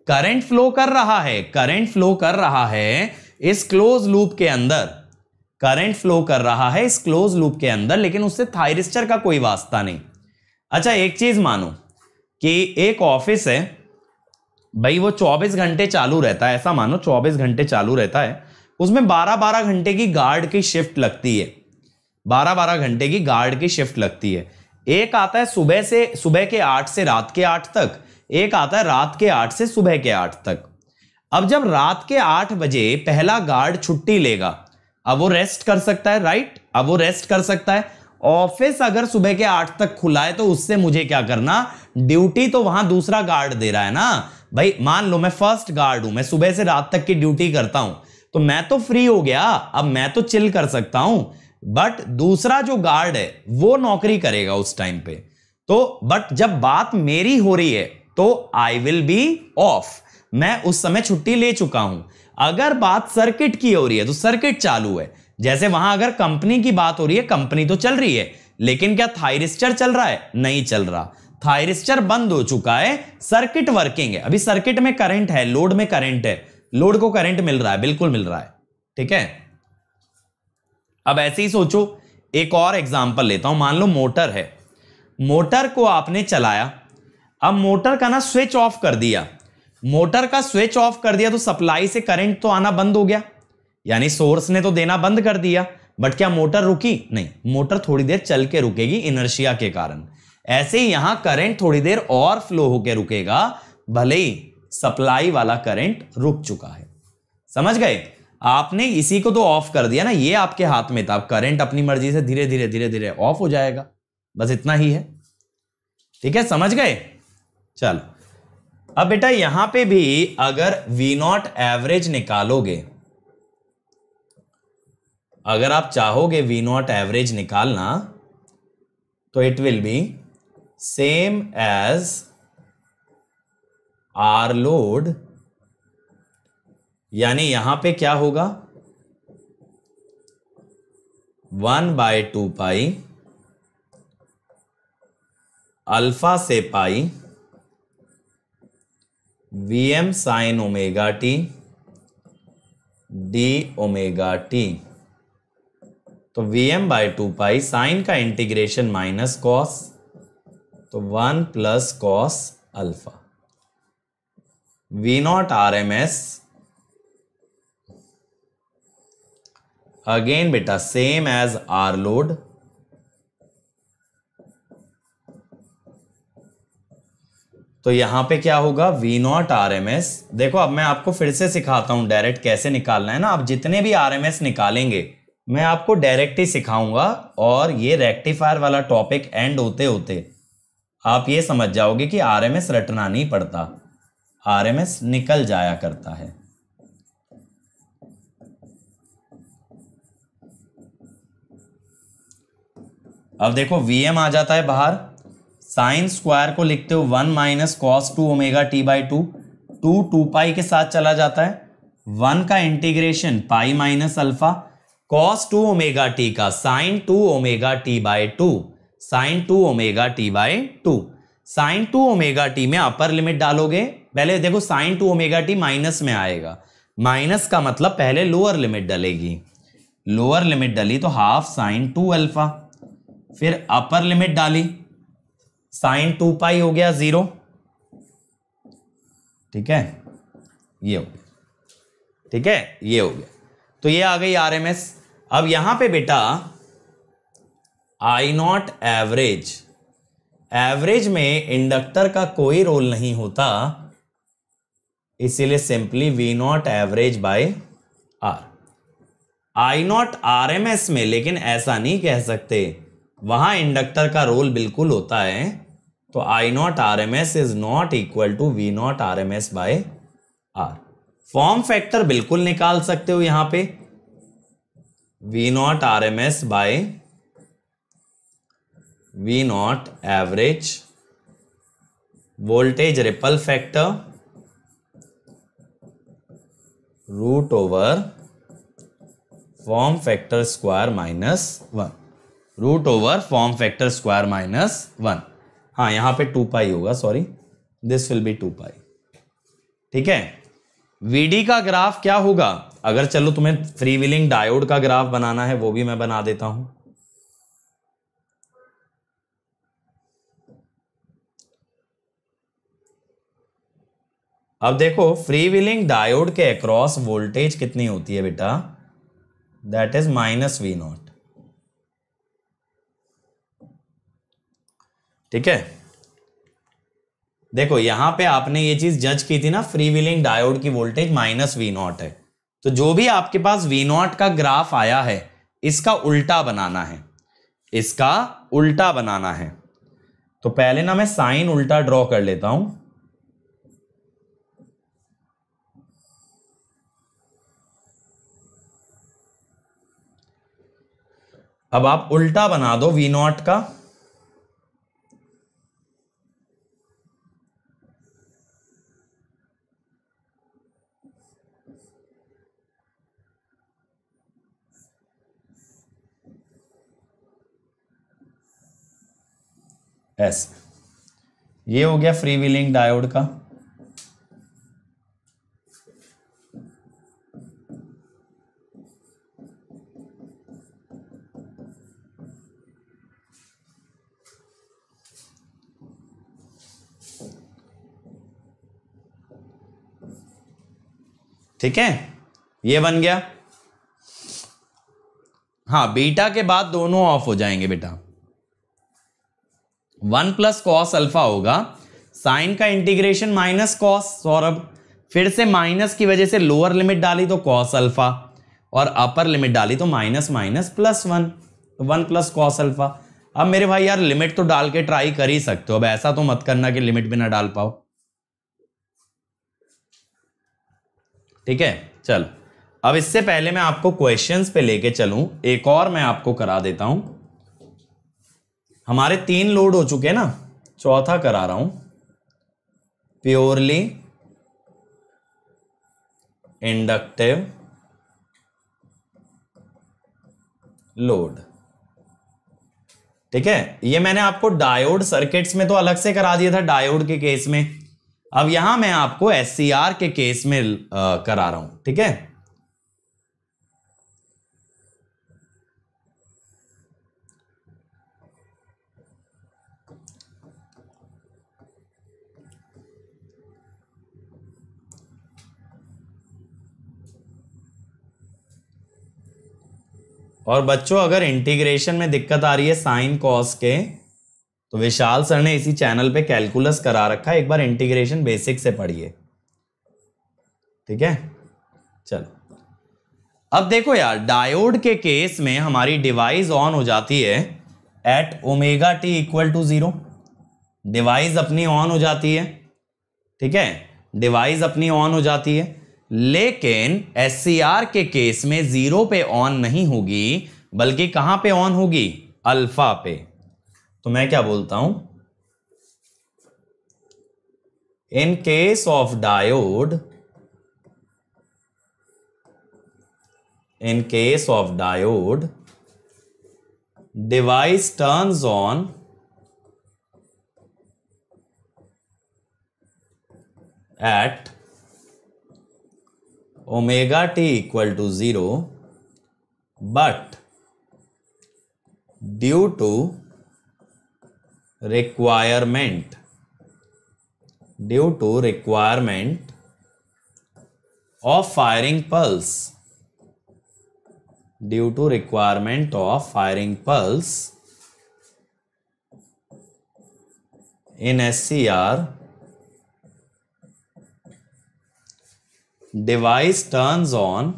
Speaker 1: करंट फ्लो कर रहा है, करंट फ्लो कर रहा है इस क्लोज लूप के अंदर, करंट फ्लो कर रहा है इस क्लोज लूप के अंदर, लेकिन उससे थायरिस्टर का कोई वास्ता नहीं। अच्छा एक चीज मानो कि एक ऑफिस है भाई, वो 24 घंटे चालू रहता है, ऐसा मानो 24 घंटे चालू रहता है, उसमें 12-12 घंटे की गार्ड की शिफ्ट लगती है, 12-12 घंटे की गार्ड की शिफ्ट लगती है। एक आता है सुबह के 8 से रात के 8 तक, एक आता है रात के 8 से सुबह के 8 तक। अब जब रात के 8 बजे पहला गार्ड छुट्टी लेगा, अब वो रेस्ट कर सकता है, राइट, अब वो रेस्ट कर सकता है। ऑफिस अगर सुबह के 8 तक खुला है तो उससे मुझे क्या करना, ड्यूटी तो वहां दूसरा गार्ड दे रहा है ना भाई। मान लो मैं फर्स्ट गार्ड हूं, मैं सुबह से रात तक की ड्यूटी करता हूं, तो मैं तो फ्री हो गया, अब मैं तो चिल कर सकता हूं, बट दूसरा जो गार्ड है वो नौकरी करेगा उस टाइम पे। तो बट जब बात मेरी हो रही है तो आई विल बी ऑफ, मैं उस समय छुट्टी ले चुका हूं। अगर बात सर्किट की हो रही है तो सर्किट चालू है, जैसे वहां अगर कंपनी की बात हो रही है, कंपनी तो चल रही है, लेकिन क्या थायरिस्टर चल रहा है? नहीं चल रहा, थायरिस्टर बंद हो चुका है, सर्किट वर्किंग है। अभी सर्किट में करंट है, लोड में करंट है, लोड को करंट मिल रहा है, बिल्कुल मिल रहा है। ठीक है, अब ऐसे ही सोचो, एक और एग्जांपल लेता हूं। मान लो मोटर है, मोटर को आपने चलाया, अब मोटर का ना स्विच ऑफ कर दिया, मोटर का स्विच ऑफ कर दिया तो सप्लाई से करंट तो आना बंद हो गया, यानी सोर्स ने तो देना बंद कर दिया। बट क्या मोटर रुकी? नहीं, मोटर थोड़ी देर चल के रुकेगी इनर्शिया के कारण। ऐसे ही यहां करंट थोड़ी देर और फ्लो होकर रुकेगा, भले ही सप्लाई वाला करंट रुक चुका है। समझ गए? आपने इसी को तो ऑफ कर दिया ना, ये आपके हाथ में था, करंट अपनी मर्जी से धीरे धीरे धीरे धीरे ऑफ हो जाएगा, बस इतना ही है। ठीक है, समझ गए? चलो, अब बेटा यहां पे भी अगर V नॉट एवरेज निकालोगे, अगर आप चाहोगे V नॉट एवरेज निकालना, तो it will be same as R load, यानी यहां पे क्या होगा, 1/2 अल्फा से pi Vm sine omega T D omega T. तो Vm/2 साइन का इंटीग्रेशन माइनस कॉस, तो 1 plus cos alpha. V not RMS again बेटा सेम एज आर लोड, तो यहां पे क्या होगा, V नॉट RMS। देखो अब मैं आपको फिर से सिखाता हूं डायरेक्ट कैसे निकालना है ना। आप जितने भी RMS निकालेंगे मैं आपको डायरेक्ट ही सिखाऊंगा, और ये रेक्टिफायर वाला टॉपिक एंड होते होते आप ये समझ जाओगे कि RMS रटना नहीं पड़ता, RMS निकल जाया करता है। अब देखो Vm आ जाता है बाहर, साइन स्क्वायर को लिखते हो 1 minus cos 2 omega t by 2, 2 pi के साथ चला जाता है, 1 का integration pi minus alpha, cos 2 omega t का sine 2 omega t by 2, sine 2 omega t by 2। Sine 2 omega t में अपर लिमिट डालोगे, पहले देखो साइन 2 ओमेगा टी माइनस में आएगा, माइनस का मतलब पहले लोअर लिमिट डलेगी, लोअर लिमिट डली तो हाफ साइन 2 अल्फा, फिर अपर लिमिट डाली, साइन 2 पाई हो गया 0। ठीक है, ये हो गया, ठीक है, ये हो गया। तो ये आ गई RMS। अब यहां पे बेटा I नॉट एवरेज, एवरेज में इंडक्टर का कोई रोल नहीं होता, इसीलिए simply V not average by R। I not RMS में लेकिन ऐसा नहीं कह सकते, वहां इंडक्टर का रोल बिल्कुल होता है, तो I not RMS is not equal to V not RMS by R। Form factor बिल्कुल निकाल सकते हो यहां पे, V not RMS by V not average, voltage ripple factor root over form factor square minus 1, root over form factor square minus 1। हाँ, यहां पे 2 pi होगा, sorry, this will be 2 pi. ठीक है, VD का ग्राफ क्या होगा, अगर चलो तुम्हें फ्री व्हीलिंग डायोड का ग्राफ बनाना है वो भी मैं बना देता हूं। अब देखो फ्री व्हीलिंग डायोड के अक्रॉस वोल्टेज कितनी होती है बेटा, that is minus V not. ठीक है, देखो यहां पे आपने ये चीज जज की थी ना, फ्री व्हीलिंग डायोड की वोल्टेज माइनस V नॉट है, तो जो भी आपके पास V नॉट का ग्राफ आया है इसका उल्टा बनाना है, इसका उल्टा बनाना है। तो पहले ना मैं साइन उल्टा ड्रॉ कर लेता हूं, अब आप उल्टा बना दो V नॉट का, ऐसे। ये हो गया फ्री व्हीलिंग डायोड का। ठीक है, ये बन गया। हाँ, बीटा के बाद दोनों ऑफ हो जाएंगे बेटा। 1 प्लस कॉस अल्फा होगा, साइन का इंटीग्रेशन माइनस कॉस, सौरभ फिर से माइनस की वजह से लोअर लिमिट डाली तो कॉस अल्फा, और अपर लिमिट डाली तो minus minus plus 1, 1 plus cos alpha. अब मेरे भाई यार लिमिट तो डाल के ट्राई कर ही सकते हो, अब ऐसा तो मत करना कि लिमिट भी ना डाल पाओ। ठीक है, चलो अब इससे पहले मैं आपको क्वेश्चंस पे लेके चलूं, एक और मैं आपको करा देता हूं। हमारे 3 लोड हो चुके हैं ना, चौथा करा रहा हूं, प्योरली इंडक्टिव लोड। ठीक है, ये मैंने आपको डायोड सर्किट्स में तो अलग से करा दिया था, डायोड के केस में। अब यहां मैं आपको एससीआर के केस में करा रहा हूं। ठीक है, और बच्चों अगर इंटीग्रेशन में दिक्कत आ रही है साइन कॉस के, तो विशाल सर ने इसी चैनल पे कैलकुलस करा रखा है, एक बार इंटीग्रेशन बेसिक से पढ़िए। ठीक है, चलो अब देखो यार, डायोड के केस में हमारी डिवाइस ऑन हो जाती है at omega T equal to 0। Device अपनी ऑन हो जाती है। ठीक है, डिवाइस अपनी ऑन हो जाती है, लेकिन एससीआर के केस में 0 पे ऑन नहीं होगी, बल्कि कहां पे ऑन होगी? अल्फा पे। तो मैं क्या बोलता हूं, in case of diode, in case of diode, device turns on at omega t equal to 0, but due to requirement of firing pulse, due to requirement of firing pulse in SCR, device turns on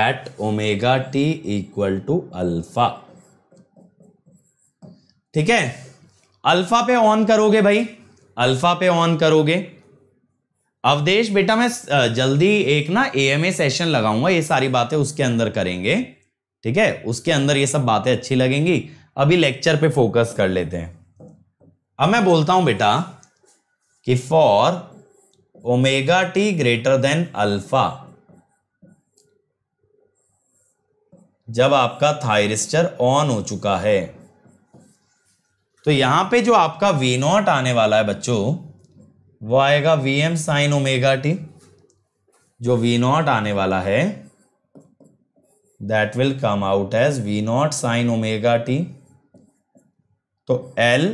Speaker 1: at omega t equal to alpha। ठीक है, alpha पे on करोगे भाई, alpha पे on करोगे। अवधेश बेटा मैं जल्दी एक ना एएमए सेशन लगाऊंगा, ये सारी बातें उसके अंदर करेंगे। ठीक है, उसके अंदर ये सब बातें अच्छी लगेंगी। अभी लेक्चर पे फोकस कर लेते हैं। अब मैं बोलता हूं बेटा कि for omega T greater than alpha, जब आपका थायरिस्टर ऑन हो चुका है, तो यहां पे जो आपका V0 आने वाला है बच्चों, वो आएगा Vm साइन ओमेगा टी। जो V0 आने वाला है that will come out as V0 sine omega T. तो L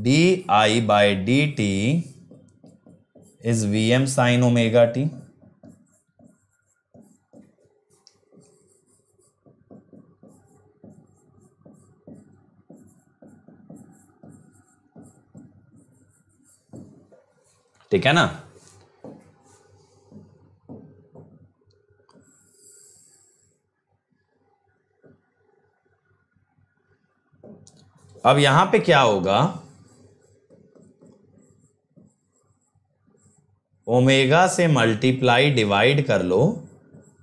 Speaker 1: di by dt is Vm sine omega T. ठीक है ना। अब यहां पे क्या होगा, ओमेगा से मल्टीप्लाई डिवाइड कर लो,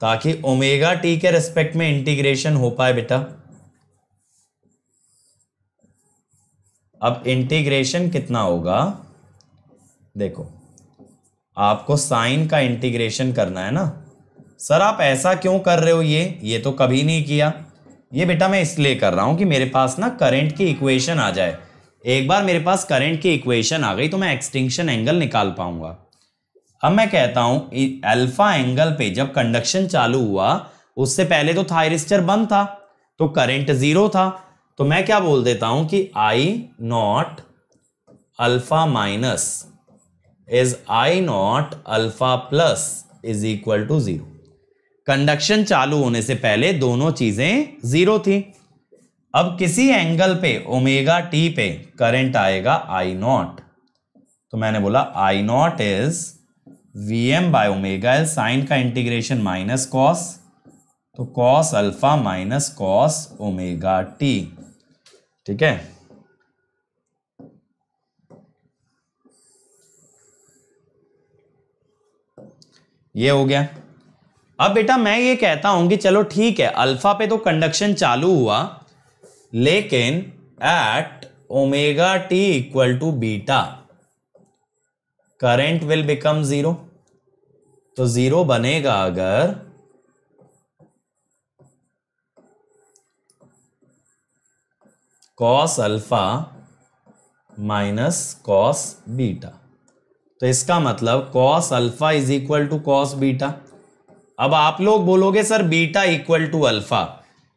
Speaker 1: ताकि ओमेगा टी के रेस्पेक्ट में इंटीग्रेशन हो पाए बेटा। अब इंटीग्रेशन कितना होगा, देखो आपको साइन का इंटीग्रेशन करना है ना। सर आप ऐसा क्यों कर रहे हो, ये तो कभी नहीं किया। ये बेटा मैं इसलिए कर रहा हूं कि मेरे पास ना करंट की इक्वेशन आ जाए। एक बार मेरे पास करंट की इक्वेशन आ गई तो मैं एक्सटिंक्शन एंगल निकाल पाऊंगा। अब मैं कहता हूं अल्फा एंगल पे जब कंडक्शन चालू हुआ उससे पहले तो थायरिस्टर बंद था तो करंट जीरो था, तो मैं क्या बोल देता हूं कि I not alpha minus is I not alpha plus is equal to zero. Conduction चालू होने से पहले दोनों चीजें जीरो थी। अब किसी एंगल पे ओमेगा टी पे करंट आएगा आई नॉट, तो मैंने बोला I not is Vm by omega L, sine का इंटीग्रेशन माइनस कॉस, तो cos alpha minus cos omega T. ठीक है, ये हो गया। अब बेटा मैं ये कहता हूं कि चलो ठीक है, अल्फा पे तो कंडक्शन चालू हुआ, लेकिन at omega T equal to beta current will become zero. तो जीरो बनेगा अगर cos alpha minus cos beta, तो इसका मतलब cos alpha is equal to cos beta. अब आप लोग बोलोगे sir beta equal to alpha,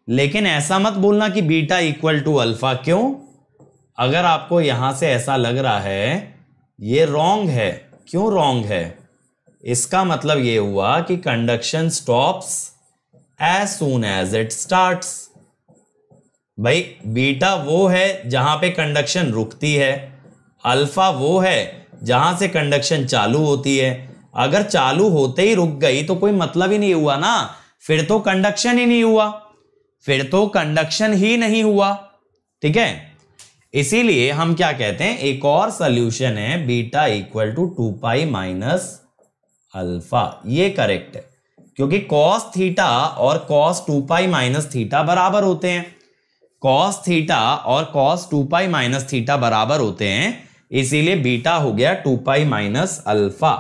Speaker 1: लेकिन ऐसा मत बोलना कि बीटा इक्वल टू अल्फा। क्यों? अगर आपको यहां से ऐसा लग रहा है ये रॉन्ग है, क्यों रॉन्ग है? इसका मतलब ये हुआ कि conduction stops as soon as it starts. भाई बीटा वो है जहां पे कंडक्शन रुकती है, अल्फा वो है जहां से कंडक्शन चालू होती है। अगर चालू होते ही रुक गई तो कोई मतलब ही नहीं हुआ ना, फिर तो कंडक्शन ही नहीं हुआ, फिर तो कंडक्शन ही नहीं हुआ। ठीक है, इसीलिए हम क्या कहते हैं, एक और सॉल्यूशन है beta equal to 2 pi minus alpha. ये करेक्ट है, क्योंकि कॉस थीटा और कॉस 2 पाई माइनस थीटा बराबर होते हैं। कॉस थीटा और कॉस 2 पाई माइनस थीटा बराबर होते हैं, इसीलिए बीटा हो गया 2 पाई माइनस अल्फा।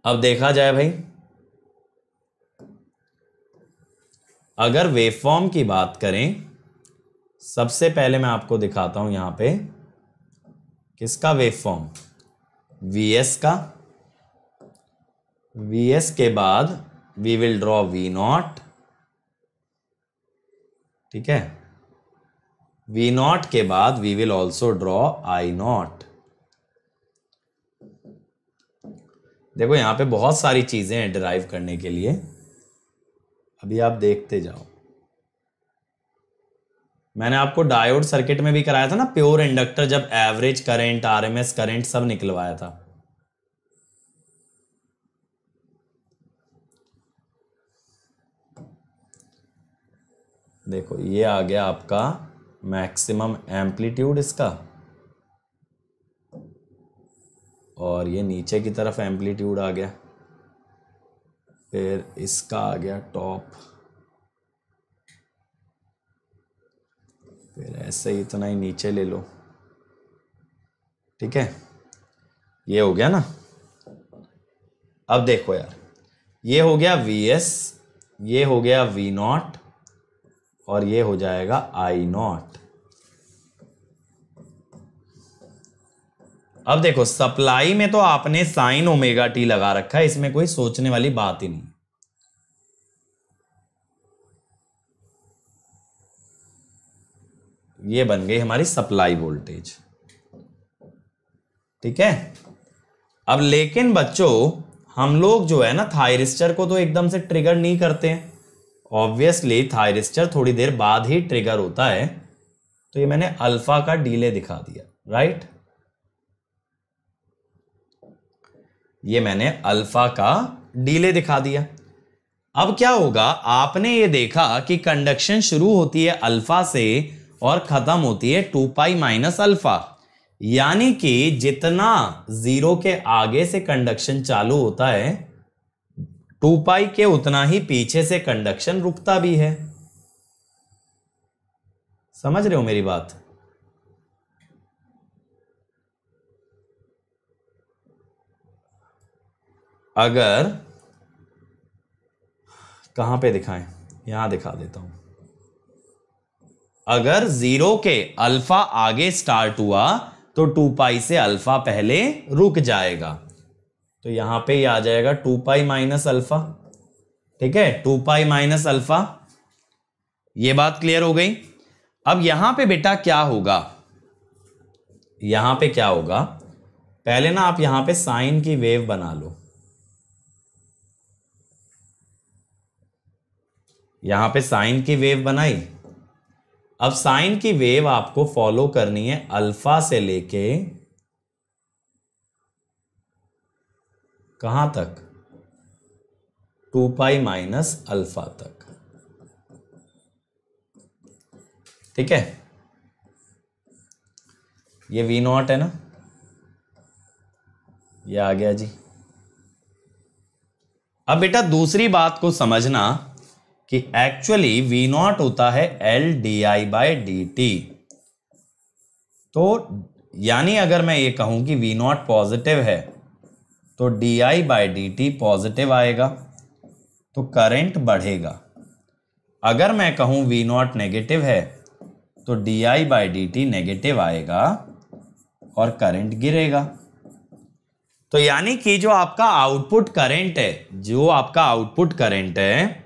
Speaker 1: अब देखा जाए भाई, अगर वेवफॉर्म की बात करें, सबसे पहले मैं आपको दिखाता हूं यहां पे किसका वेवफॉर्म, Vs का। Vs के बाद we will draw V not. ठीक है, V नॉट के बाद we will also draw I not. देखो यहां पे बहुत सारी चीजें हैं डिराइव करने के लिए, अभी आप देखते जाओ। मैंने आपको डायोड सर्किट में भी कराया था ना, प्योर इंडक्टर, जब एवरेज करंट, आरएमएस करंट सब निकलवाया था। देखो ये आ गया आपका मैक्सिमम एम्पलीट्यूड इसका, और ये नीचे की तरफ एम्पलीट्यूड आ गया, फिर इसका आ गया टॉप, फिर ऐसे ही इतना ही नीचे ले लो। ठीक है, ये हो गया ना। अब देखो यार, ये हो गया Vs, ये हो गया V नॉट, और ये हो जाएगा I नॉट। अब देखो सप्लाई में तो आपने साइन ओमेगा टी लगा रखा है, इसमें कोई सोचने वाली बात ही नहीं। ये बन गई हमारी सप्लाई वोल्टेज। ठीक है, अब लेकिन बच्चों हम लोग जो है ना थायरिस्टर को तो एकदम से ट्रिगर नहीं करते हैं, ऑब्वियसली थायरिस्टर थोड़ी देर बाद ही ट्रिगर होता है। तो ये मैंने अल्फा का डीले दिखा दिया, राइट, ये मैंने अल्फा का डीले दिखा दिया। अब क्या होगा, आपने ये देखा कि कंडक्शन शुरू होती है अल्फा से और खत्म होती है 2 पाई माइनस अल्फा, यानी कि जितना जीरो के आगे से कंडक्शन चालू होता है 2 पाई के उतना ही पीछे से कंडक्शन रुकता भी है। समझ रहे हो मेरी बात? अगर कहां पे दिखाएं, यहां दिखा देता हूं। अगर 0 के अल्फा आगे स्टार्ट हुआ तो 2 पाई से अल्फा पहले रुक जाएगा, तो यहां पे आ जाएगा 2 पाई माइनस अल्फा। ठीक है, 2 पाई माइनस अल्फा, ये बात क्लियर हो गई। अब यहां पे बेटा क्या होगा, यहां पे क्या होगा, पहले ना आप यहां पे साइन की वेव बना लो। यहां पे साइन की वेव बनाई। अब साइन की वेव आपको फॉलो करनी है अल्फा से लेके कहां तक, 2 पाई माइनस अल्फा तक। ठीक है, ये वी नॉट है ना, ये आ गया जी। अब बेटा दूसरी बात को समझना कि एक्चुअली वी नॉट होता है L D I by D T. तो यानी अगर मैं ये कहूं कि वी नॉट पॉजिटिव है तो D I by D T positive आएगा, तो करंट बढ़ेगा। अगर मैं कहूं वी नॉट नेगेटिव है तो D I by D T negative आएगा और करंट गिरेगा। तो यानी कि जो आपका आउटपुट करंट है, जो आपका आउटपुट करंट है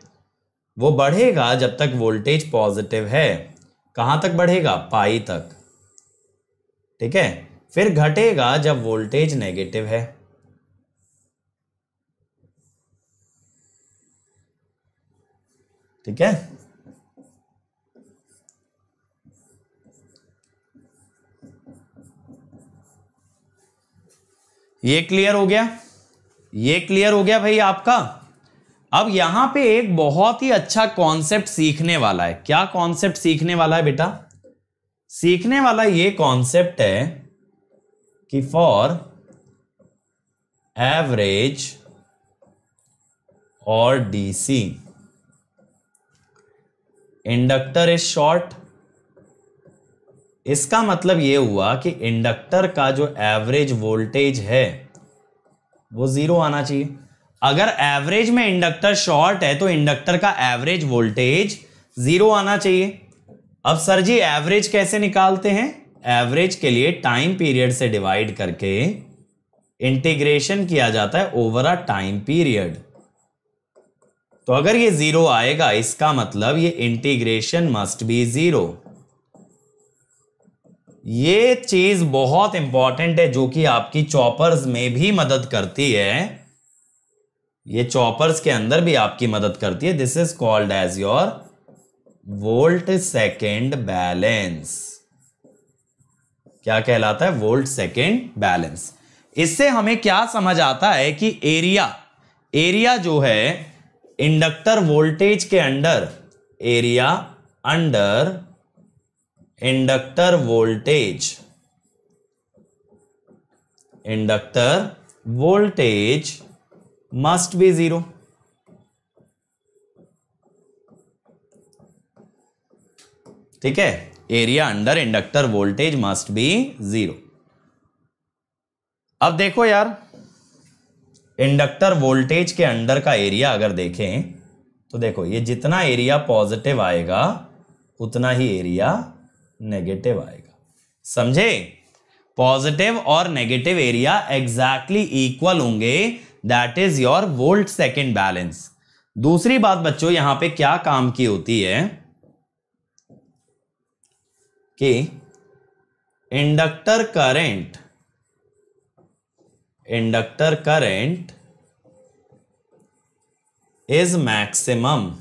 Speaker 1: वो बढ़ेगा जब तक वोल्टेज पॉजिटिव है। कहां तक बढ़ेगा, पाई तक। ठीक है, फिर घटेगा जब वोल्टेज नेगेटिव है। ठीक है, ये क्लियर हो गया, ये क्लियर हो गया भाई आपका। अब यहां पे एक बहुत ही अच्छा कॉन्सेप्ट सीखने वाला है। क्या कॉन्सेप्ट सीखने वाला है बेटा, सीखने वाला ये कॉन्सेप्ट है कि फॉर एवरेज और डीसी इंडक्टर इज शॉर्ट। इसका मतलब यह हुआ कि इंडक्टर का जो एवरेज वोल्टेज है वो 0 आना चाहिए। अगर एवरेज में इंडक्टर शॉर्ट है तो इंडक्टर का एवरेज वोल्टेज 0 आना चाहिए। अब सर जी एवरेज कैसे निकालते हैं, एवरेज के लिए टाइम पीरियड से डिवाइड करके इंटीग्रेशन किया जाता है ओवर अ टाइम पीरियड। तो अगर ये 0 आएगा इसका मतलब ये इंटीग्रेशन मस्ट बी 0। ये चीज बहुत इंपॉर्टेंट है जो कि आपकी चॉपर्स में भी मदद करती है, ये चॉपर्स के अंदर भी आपकी मदद करती है। This is called as your volt second balance. क्या कहलाता है, वोल्ट सेकेंड बैलेंस। इससे हमें क्या समझ आता है कि एरिया जो है इंडक्टर वोल्टेज के under, area under inductor voltage, inductor voltage must be 0। ठीक है, area under inductor voltage must be 0। अब देखो यार, इंडक्टर वोल्टेज के अंडर का एरिया अगर देखें तो देखो ये जितना एरिया पॉजिटिव आएगा उतना ही एरिया नेगेटिव आएगा। समझे, पॉजिटिव और नेगेटिव एरिया एग्जैक्टली इक्वल होंगे, that is your volt second balance. दूसरी बात बच्चों यहां पे क्या काम की होती है कि inductor current is maximum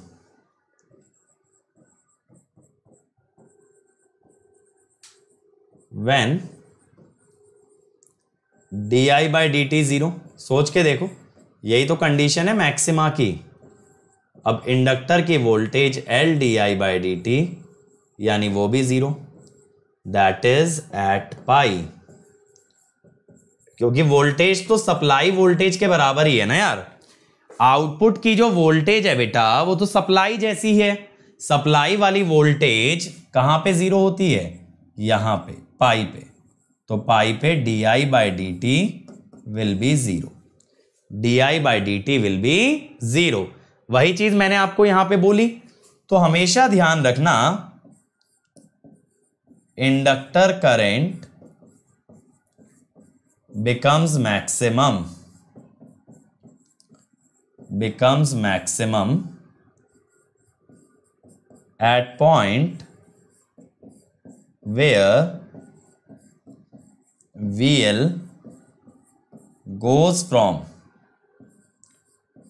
Speaker 1: when D I by D T 0। सोच के देखो, यही तो कंडीशन है मैक्सिमा की। अब इंडक्टर की voltage L D I by D T यानी वो भी 0, दैट इज एट पाई। क्योंकि वोल्टेज तो सप्लाई वोल्टेज के बराबर ही है ना यार। आउटपुट की जो वोल्टेज है बेटा वो तो सप्लाई जैसी है। सप्लाई वाली वोल्टेज कहां पे 0 होती है, यहां पे पाई पे। तो पाई पे D I by D T will be 0, D I by D T will be 0। वही चीज मैंने आपको यहां पे बोली। तो हमेशा ध्यान रखना, inductor current becomes maximum at point where VL goes from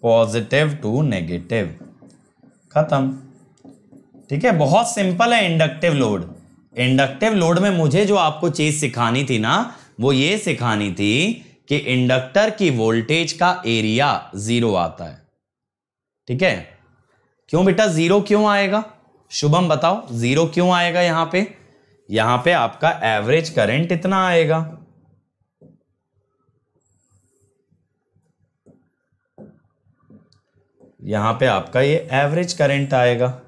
Speaker 1: positive to negative. खत्म। ठीक है, बहुत सिंपल है इंडक्टिव लोड। इंडक्टिव लोड में मुझे जो आपको चीज सिखानी थी ना, वो ये सिखानी थी कि इंडक्टर की वोल्टेज का एरिया 0 आता है। ठीक है, क्यों बेटा 0 क्यों आएगा? शुभम बताओ 0 क्यों आएगा? यहां पे आपका एवरेज करंट इतना आएगा। यहां पे आपका ये एवरेज करंट आएगा,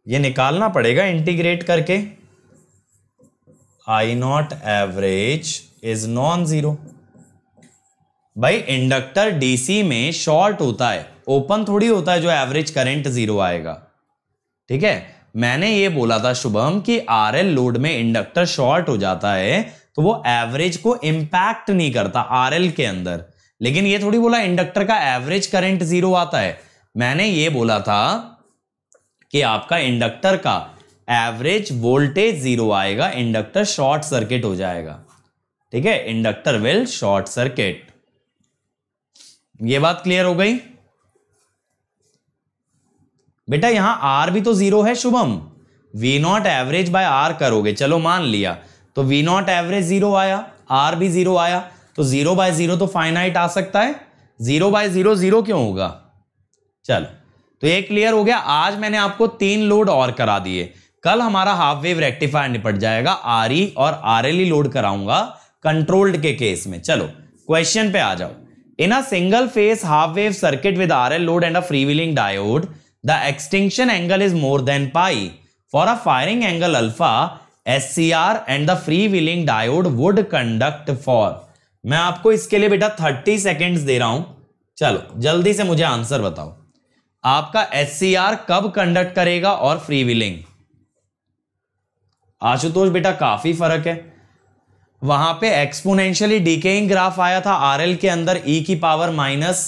Speaker 1: ये निकालना पड़ेगा इंटीग्रेट करके। I not average is non zero. भाई इंडक्टर डीसी में शॉर्ट होता है, ओपन थोड़ी होता है जो एवरेज करंट 0 आएगा। ठीक है, मैंने ये बोला था शुभम कि आरएल लोड में इंडक्टर शॉर्ट हो जाता है तो वो एवरेज को इंपैक्ट नहीं करता आरएल के अंदर, लेकिन ये थोड़ी बोला इंडक्टर का एवरेज करंट 0 आता है। मैंने ये बोला था कि आपका इंडक्टर का एवरेज वोल्टेज 0 आएगा, इंडक्टर शॉर्ट सर्किट हो जाएगा। ठीक है, इंडक्टर विल शॉर्ट सर्किट। ये बात क्लियर हो गई बेटा? यहां आर भी तो 0 है Shubham, V not average by R करोगे, चलो मान लिया, तो वी नॉट एवरेज 0 आया, आर भी 0 आया, तो 0 बाय 0 तो फाइनाइट आ सकता है। 0 बाय 0 0 क्यों होगा? चलो, तो ये क्लियर हो गया। आज मैंने आपको 3 लोड और करा दिए, कल हमारा हाफ वेव रेक्टिफायर निपट जाएगा। आरई और आरएलई लोड कराऊंगा कंट्रोल्ड के केस में। चलो क्वेश्चन पे आ जाओ। In a single phase half wave circuit with R L load and a freewheeling diode, the extinction angle is more than pi. For a firing angle alpha, SCR and the freewheeling diode would conduct for. मैं आपको इसके लिए बेटा 30 seconds दे रहा हूं, चलो जल्दी से मुझे आंसर बताओ। आपका SCR कब कंडक्ट करेगा और फ्रीव्हीलिंग? आशुतोष बेटा काफी फर्क है, वहां पे एक्सपोनेंशियली डिकेइंग ग्राफ आया था आरएल के अंदर, e की power minus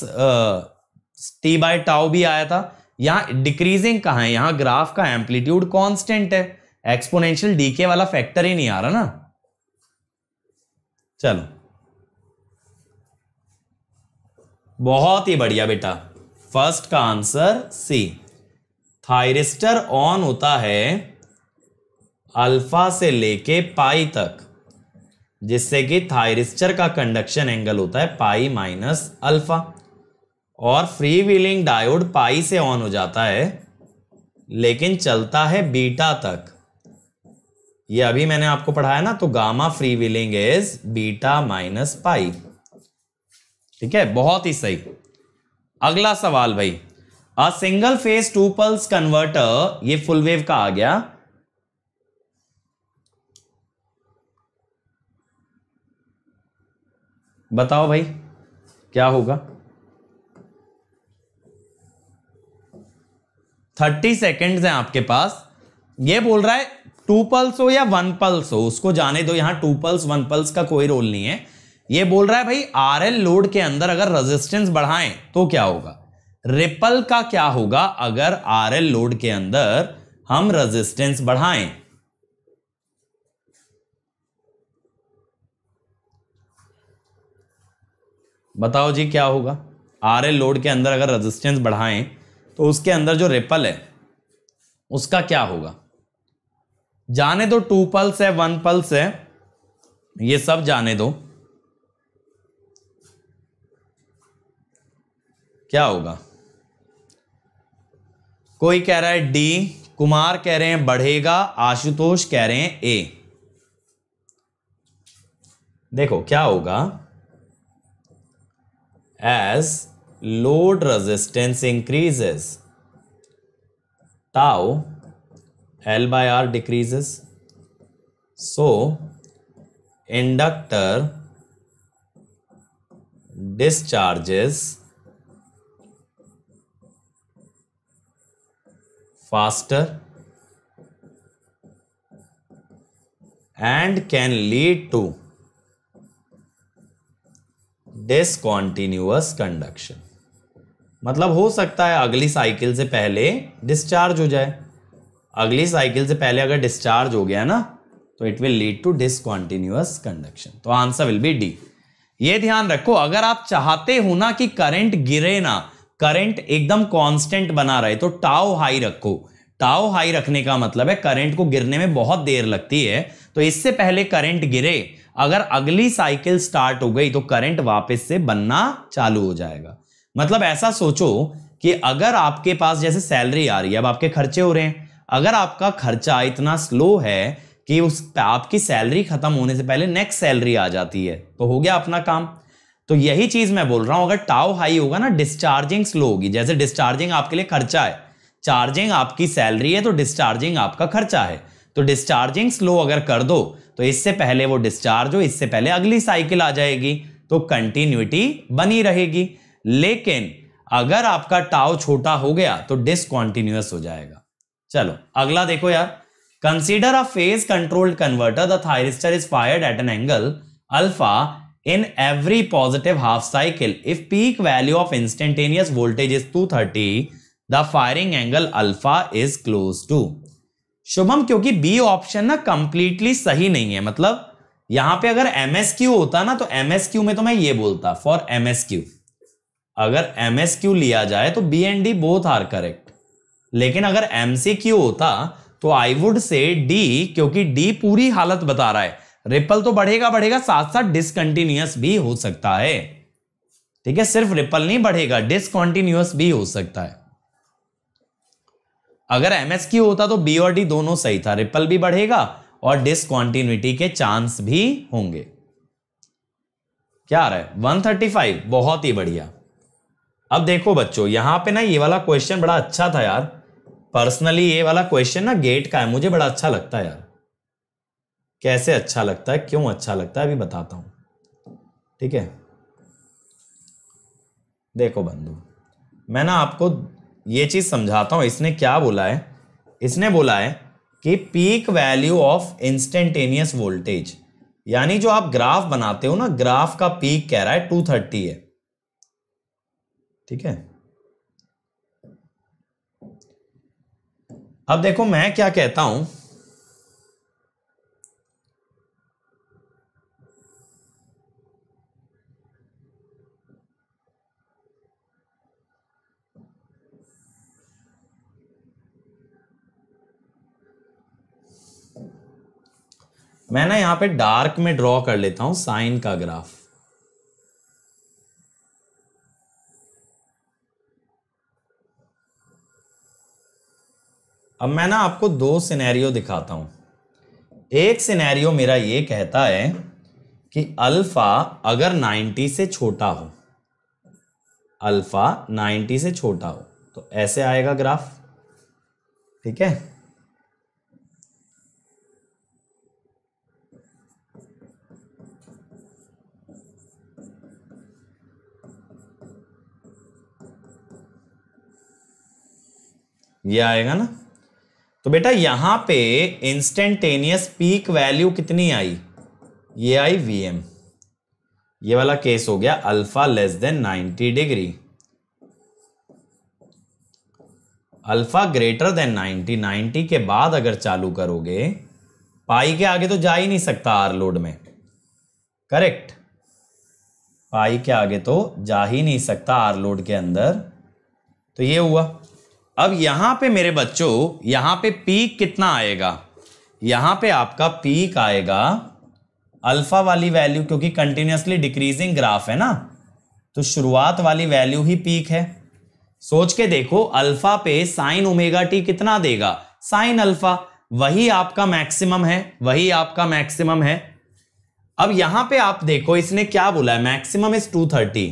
Speaker 1: t by tau भी आया था। यहां डिक्रीजिंग कहां है? यहां ग्राफ का एम्पलीट्यूड कांस्टेंट है, एक्सपोनेंशियल डीके वाला फैक्टर ही नहीं आ रहा ना। चलो बहुत ही बढ़िया बेटा, फर्स्ट का आंसर सी। थायरिस्टर ऑन होता है अल्फा से लेके पाई तक, जिससे कि थायरिस्टर का कंडक्शन एंगल होता है पाई माइनस अल्फा, और फ्री व्हीलिंग डायोड पाई से ऑन हो जाता है लेकिन चलता है बीटा तक। ये अभी मैंने आपको पढ़ाया ना, तो gamma free wheeling is beta minus pi. ठीक है, बहुत ही सही। अगला सवाल भाई, a single phase 2 pulse converter, ये फुल वेव का आ गया। बताओ भाई क्या होगा? 30 सेकेंड्स हैं आपके पास। ये बोल रहा है 2 पल्स हो या 1 पल्स हो, उसको जाने दो, यहां 2 पल्स 1 पल्स का कोई रोल नहीं है। ये बोल रहा है भाई आरएल लोड के अंदर अगर रेजिस्टेंस बढ़ाएं तो क्या होगा? रिपल का क्या होगा अगर आरएल लोड के अंदर हम रेजिस्टेंस बढ़ाएं? बताओ जी क्या होगा? आरएल लोड के अंदर अगर रेजिस्टेंस बढ़ाएं तो उसके अंदर जो रिपल है उसका क्या होगा? जाने दो, 2 पल्स है 1 पल्स है, ये सब जाने दो, क्या होगा? कोई कह रहा है डी, कुमार कह रहे हैं बढ़ेगा, आशुतोष कह रहे हैं ए। देखो क्या होगा, as load resistance increases, tau L by R decreases, so inductor discharges faster and can lead to discontinuous conduction। मतलब हो सकता है अगली साइकिल से पहले डिस्चार्ज हो जाए। अगली साइकिल से पहले अगर डिस्चार्ज हो गया ना तो it will lead to discontinuous conduction. तो आंसर विल बी डी। ये ध्यान रखो, अगर आप चाहते हो ना कि करंट गिरे ना, करंट एकदम कांस्टेंट बना रहे, तो टाउ हाई रखो। टाउ हाई रखने का मतलब है करंट को गिरने में बहुत देर लगती है, तो इससे पहले करंट गिरे, अगर अगली साइकिल स्टार्ट हो गई तो करंट वापस से बनना चालू हो जाएगा। मतलब ऐसा सोचो कि अगर आपके पास जैसे सैलरी आ रही है, अब आपके खर्चे हो रहे हैं, अगर आपका खर्चा इतना स्लो है कि उस आपकी सैलरी खत्म होने से पहले नेक्स्ट सैलरी आ जाती है, तो हो गया अपना काम। तो यही चीज मैं बोल रहा हूं, अगर टाउ हाई होगा ना, डिस्चार्जिंग स्लो होगी। जैसे डिस्चार्जिंग आपके लिए खर्चा है, चार्जिंग आपकी सैलरी है, तो डिस्चार्जिंग आपका खर्चा है। तो डिस्चार्जिंग स्लो अगर कर दो तो इससे पहले वो डिस्चार्ज हो, इससे पहले अगली साइकिल आ जाएगी, तो कंटिन्यूटी बनी रहेगी। लेकिन अगर आपका टाउ छोटा हो गया तो डिसकंटिन्यूअस हो जाएगा। चलो अगला देखो यार, consider a phase controlled converter, the thyristor is fired eight an angle alpha in every positive half cycle. If peak value of instantaneous voltage is 230, the firing angle alpha is close to। Shubham, क्योंकि B option ना completely सही नहीं है। मतलब यहां पे अगर MSQ होता ना तो MSQ में तो मैं ये बोलता फॉर MSQ, अगर MSQ लिया जाए तो B and D both are correct. लेकिन अगर MCQ होता तो आई वुड से डी, क्योंकि डी पूरी हालत बता रहा है। रिपल तो बढ़ेगा बढ़ेगा, साथ साथ डिसकंटिन्यूअस भी हो सकता है। ठीक है, सिर्फ रिपल नहीं बढ़ेगा, डिसकंटिन्यूअस भी हो सकता है। अगर MSQ होता तो बी और डी दोनों सही था, रिपल भी बढ़ेगा और डिसकंटिन्यूटी के चांस भी होंगे। क्या आ रहा है 135, बहुत ही बढ़िया। अब देखो बच्चों, यहां पे ना ये वाला क्वेश्चन बड़ा अच्छा था यार। पर्सनली ये वाला क्वेश्चन ना गेट का है, मुझे बड़ा अच्छा लगता है यार। कैसे अच्छा लगता है, क्यों अच्छा लगता है, अभी बताता हूं। ठीक है, देखो बंधु, मैं ना आपको ये चीज समझाता हूं। इसने क्या बोला है, इसने बोला है कि peak value of instantaneous voltage, यानी जो आप ग्राफ बनाते हो ना, ग्राफ का पीक कह रहा है 230 है। ठीक है, अब देखो मैं क्या कहता हूं, मैं ना यहां पे डार्क में ड्रॉ कर लेता हूं साइन का ग्राफ। अब मैं ना आपको दो सिनेरियो दिखाता हूं। एक सिनेरियो मेरा ये कहता है कि अल्फा अगर 90 से छोटा हो, अल्फा 90 से छोटा हो तो ऐसे आएगा ग्राफ। ठीक है, ये आएगा ना। तो बेटा यहां पे इंस्टेंटेनियस पीक वैल्यू कितनी आई, ये आई Vm। ये वाला केस हो गया alpha less than 90 degree. Alpha greater than 90, 90 के बाद अगर चालू करोगे, पाई के आगे तो जा ही नहीं सकता आर लोड में, करेक्ट। पाई के आगे तो जा ही नहीं सकता आर लोड के अंदर, तो ये हुआ। अब यहां पे मेरे बच्चों, यहां पे पीक कितना आएगा, यहां पे आपका पीक आएगा अल्फा वाली वैल्यू, क्योंकि कंटिन्यूअसली डिक्रीजिंग ग्राफ है ना, तो शुरुआत वाली वैल्यू ही पीक है। सोच के देखो, अल्फा पे साइन ओमेगा टी कितना देगा, साइन अल्फा, वही आपका मैक्सिमम है, वही आपका मैक्सिमम है। अब यहां पे आप देखो इसने क्या बोला है, मैक्सिमम इज 230,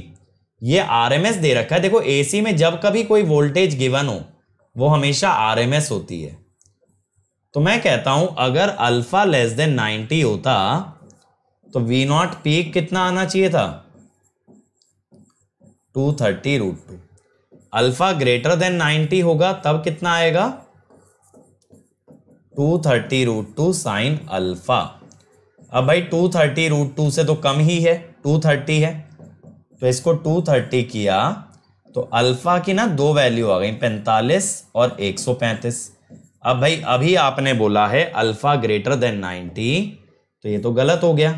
Speaker 1: ये आरएमएस दे रखा है। देखो एसी में जब कभी कोई वोल्टेज गिवन हो वो हमेशा आरएमएस होती है। तो मैं कहता हूं अगर अल्फा लेस देन 90 होता तो वी नॉट पीक कितना आना चाहिए था, 230 √2। अल्फा ग्रेटर देन 90 होगा तब कितना आएगा, 230√2 साइन अल्फा। अब भाई 230√2 से तो कम ही है, 230 है, तो इसको 230 किया तो अल्फा की ना दो वैल्यू आ गई, 45 और 135। अब भाई अभी आपने बोला है अल्फा ग्रेटर देन 90, तो ये तो गलत हो गया,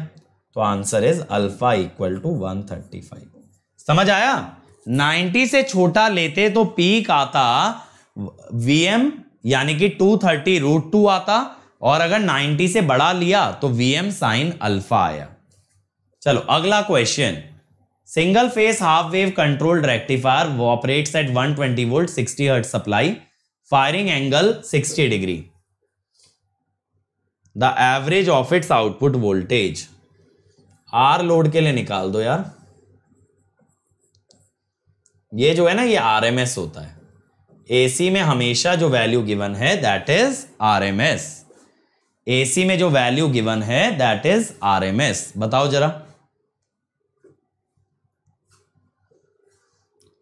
Speaker 1: तो answer is alpha equal to 135। समझ आया? 90 से छोटा लेते तो पीक आता Vm यानी कि 230√2 आता, और अगर 90 से बड़ा लिया तो Vm साइन अल्फा आया। चलो अगला question, single phase half wave controlled rectifier operates at 120 volt 60 hertz supply, firing angle 60 degree, the average of its output voltage. R load के लिए निकाल दो यार, ये जो है ना ये आरएमएस होता है, एसी में हमेशा जो वैल्यू गिवन है दैट इज आरएमएस, एसी में जो वैल्यू गिवन है दैट इज आरएमएस। बताओ जरा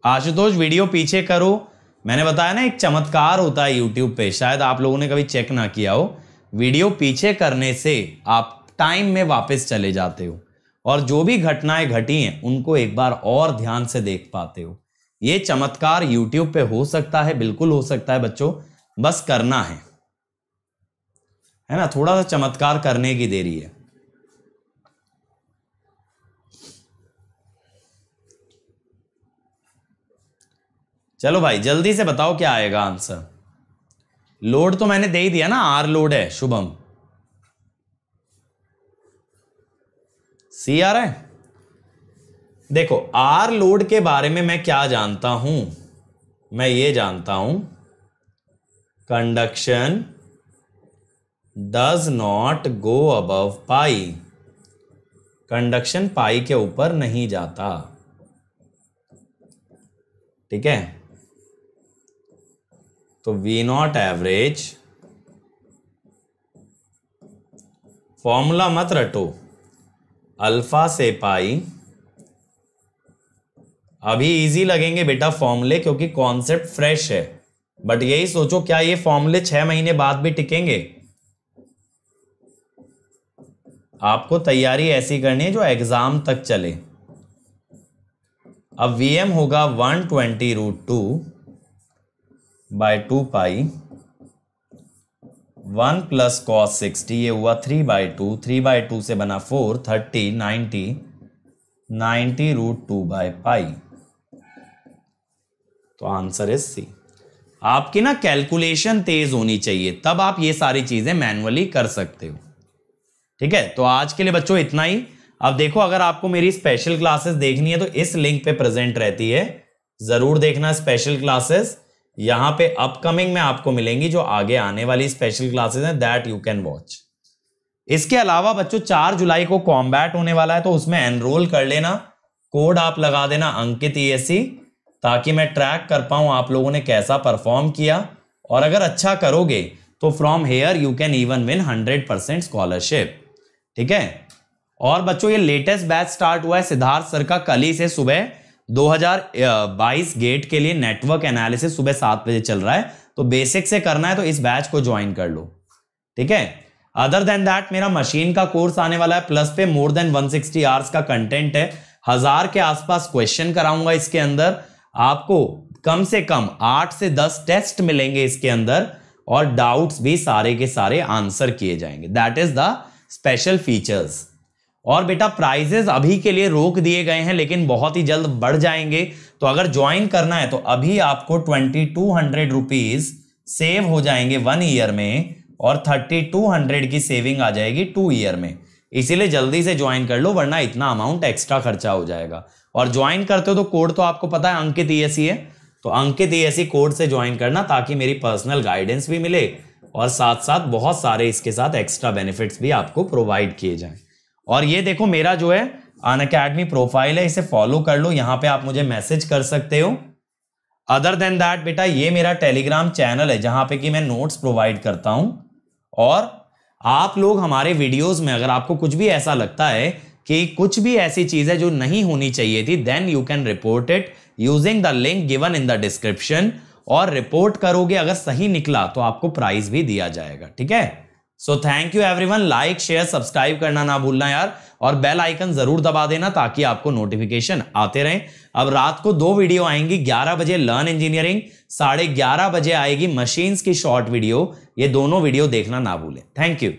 Speaker 1: आशुतोष, वीडियो पीछे करो। मैंने बताया ना एक चमत्कार होता है यूट्यूब पे, शायद आप लोगों ने कभी चेक ना किया हो, वीडियो पीछे करने से आप टाइम में वापस चले जाते हो और जो भी घटनाएं घटी हैं उनको एक बार और ध्यान से देख पाते हो। ये चमत्कार यूट्यूब पे हो सकता है, बिल्कुल हो सकता है बच्चों, बस करना है ना, थोड़ा सा चमत्कार करने की देरी है। चलो भाई जल्दी से बताओ क्या आएगा आंसर। लोड तो मैंने दे ही दिया ना, आर लोड है शुभम। सी आ रहा है? देखो आर लोड के बारे में मैं क्या जानता हूं, मैं ये जानता हूं conduction does not go above pi, conduction pi के ऊपर नहीं जाता, ठीक है। तो वी नॉट एवरेज, फॉर्मूला मत रटो, अल्फा से पाई। अभी इजी लगेंगे बेटा फॉर्मूले क्योंकि कॉन्सेप्ट फ्रेश है, बट यही सोचो क्या ये फॉर्मूले 6 महीने बाद भी टिकेंगे? आपको तैयारी ऐसी करनी है जो एग्जाम तक चले। अब Vm होगा 120√2 बाय 2 पाई 1 प्लस कॉस 60, ये हुआ 3/2, 3/2 से बना 4, 30, 90, 90√2 बाय पाई, तो आंसर इज सी। आपकी ना कैलकुलेशन तेज होनी चाहिए, तब आप ये सारी चीजें मैन्युअली कर सकते हो, ठीक है। तो आज के लिए बच्चों इतना ही। अब देखो अगर आपको मेरी स्पेशल क्लासेस देखनी है तो इस लिंक पे प्रेजेंट रहती है, जरूर देखना स्पेशल क्लासेस। यहां पे अपकमिंग में आपको मिलेंगी जो आगे आने वाली स्पेशल क्लासेस हैं, दैट यू कैन वॉच। इसके अलावा बच्चों 4 जुलाई को कॉम्बैट होने वाला है, तो उसमें एनरोल कर लेना, कोड आप लगा देना अंकित ESE, ताकि मैं ट्रैक कर पाऊं आप लोगों ने कैसा परफॉर्म किया, और अगर अच्छा करोगे तो from here you can even win 100% scholarship, ठीक है। और बच्चों ये लेटेस्ट बैच स्टार्ट हुआ है सिद्धार्थ सर का, कल ही से सुबह 2022 गेट के लिए नेटवर्क एनालिसिस सुबह 7 बजे चल रहा है, तो बेसिक से करना है तो इस बैच को ज्वाइन कर लो, ठीक है। अदर देन दैट मेरा मशीन का कोर्स आने वाला है, प्लस पे मोर देन 160 आवर्स का कंटेंट है, 1000 के आसपास क्वेश्चन कराऊंगा इसके अंदर, आपको कम से कम 8 से 10 टेस्ट मिलेंगे इसके अंदर, और डाउट्स भी सारे के सारे आंसर किए जाएंगे, that is the special features. और बेटा प्राइजेस अभी के लिए रोक दिए गए हैं, लेकिन बहुत ही जल्द बढ़ जाएंगे, तो अगर ज्वाइन करना है तो अभी आपको 2200 रुपीज सेव हो जाएंगे 1 ईयर में, और 3200 की सेविंग आ जाएगी 2 ईयर में। इसीलिए जल्दी से ज्वाइन कर लो, वरना इतना अमाउंट एक्स्ट्रा खर्चा हो जाएगा। और ज्वाइन करते हो तो कोड तो आपको पता है अंकित ESE है, तो अंकित ESE कोड से ज्वाइन करना, ताकि मेरी पर्सनल गाइडेंस भी मिले और साथ साथ बहुत सारे इसके साथ एक्स्ट्रा बेनिफिट्स भी आपको प्रोवाइड किए जाएं। और ये देखो मेरा जो है अनअकैडमी प्रोफाइल है, इसे फॉलो कर लो, यहां पे आप मुझे मैसेज कर सकते हो। अदर देन दैट बेटा ये मेरा टेलीग्राम चैनल है जहां पे कि मैं नोट्स प्रोवाइड करता हूं, और आप लोग हमारे वीडियोस में अगर आपको कुछ भी ऐसा लगता है कि कुछ भी ऐसी चीज है जो नहीं होनी चाहिए थी, then you can report it using the link given in the description, और रिपोर्ट करोगे, अगर सही निकला तो आपको प्राइज भी दिया जाएगा। ठीक है, so thank you everyone. Like share subscribe करना ना भूलना यार, और बेल आइकन जरूर दबा देना ताकि आपको नोटिफिकेशन आते रहें। अब रात को 2 वीडियो आएंगी, 11 बजे लर्न इंजीनियरिंग, 11:30 बजे आएगी मशीन्स की शॉर्ट वीडियो। ये दोनों वीडियो देखना ना भूलें। Thank you.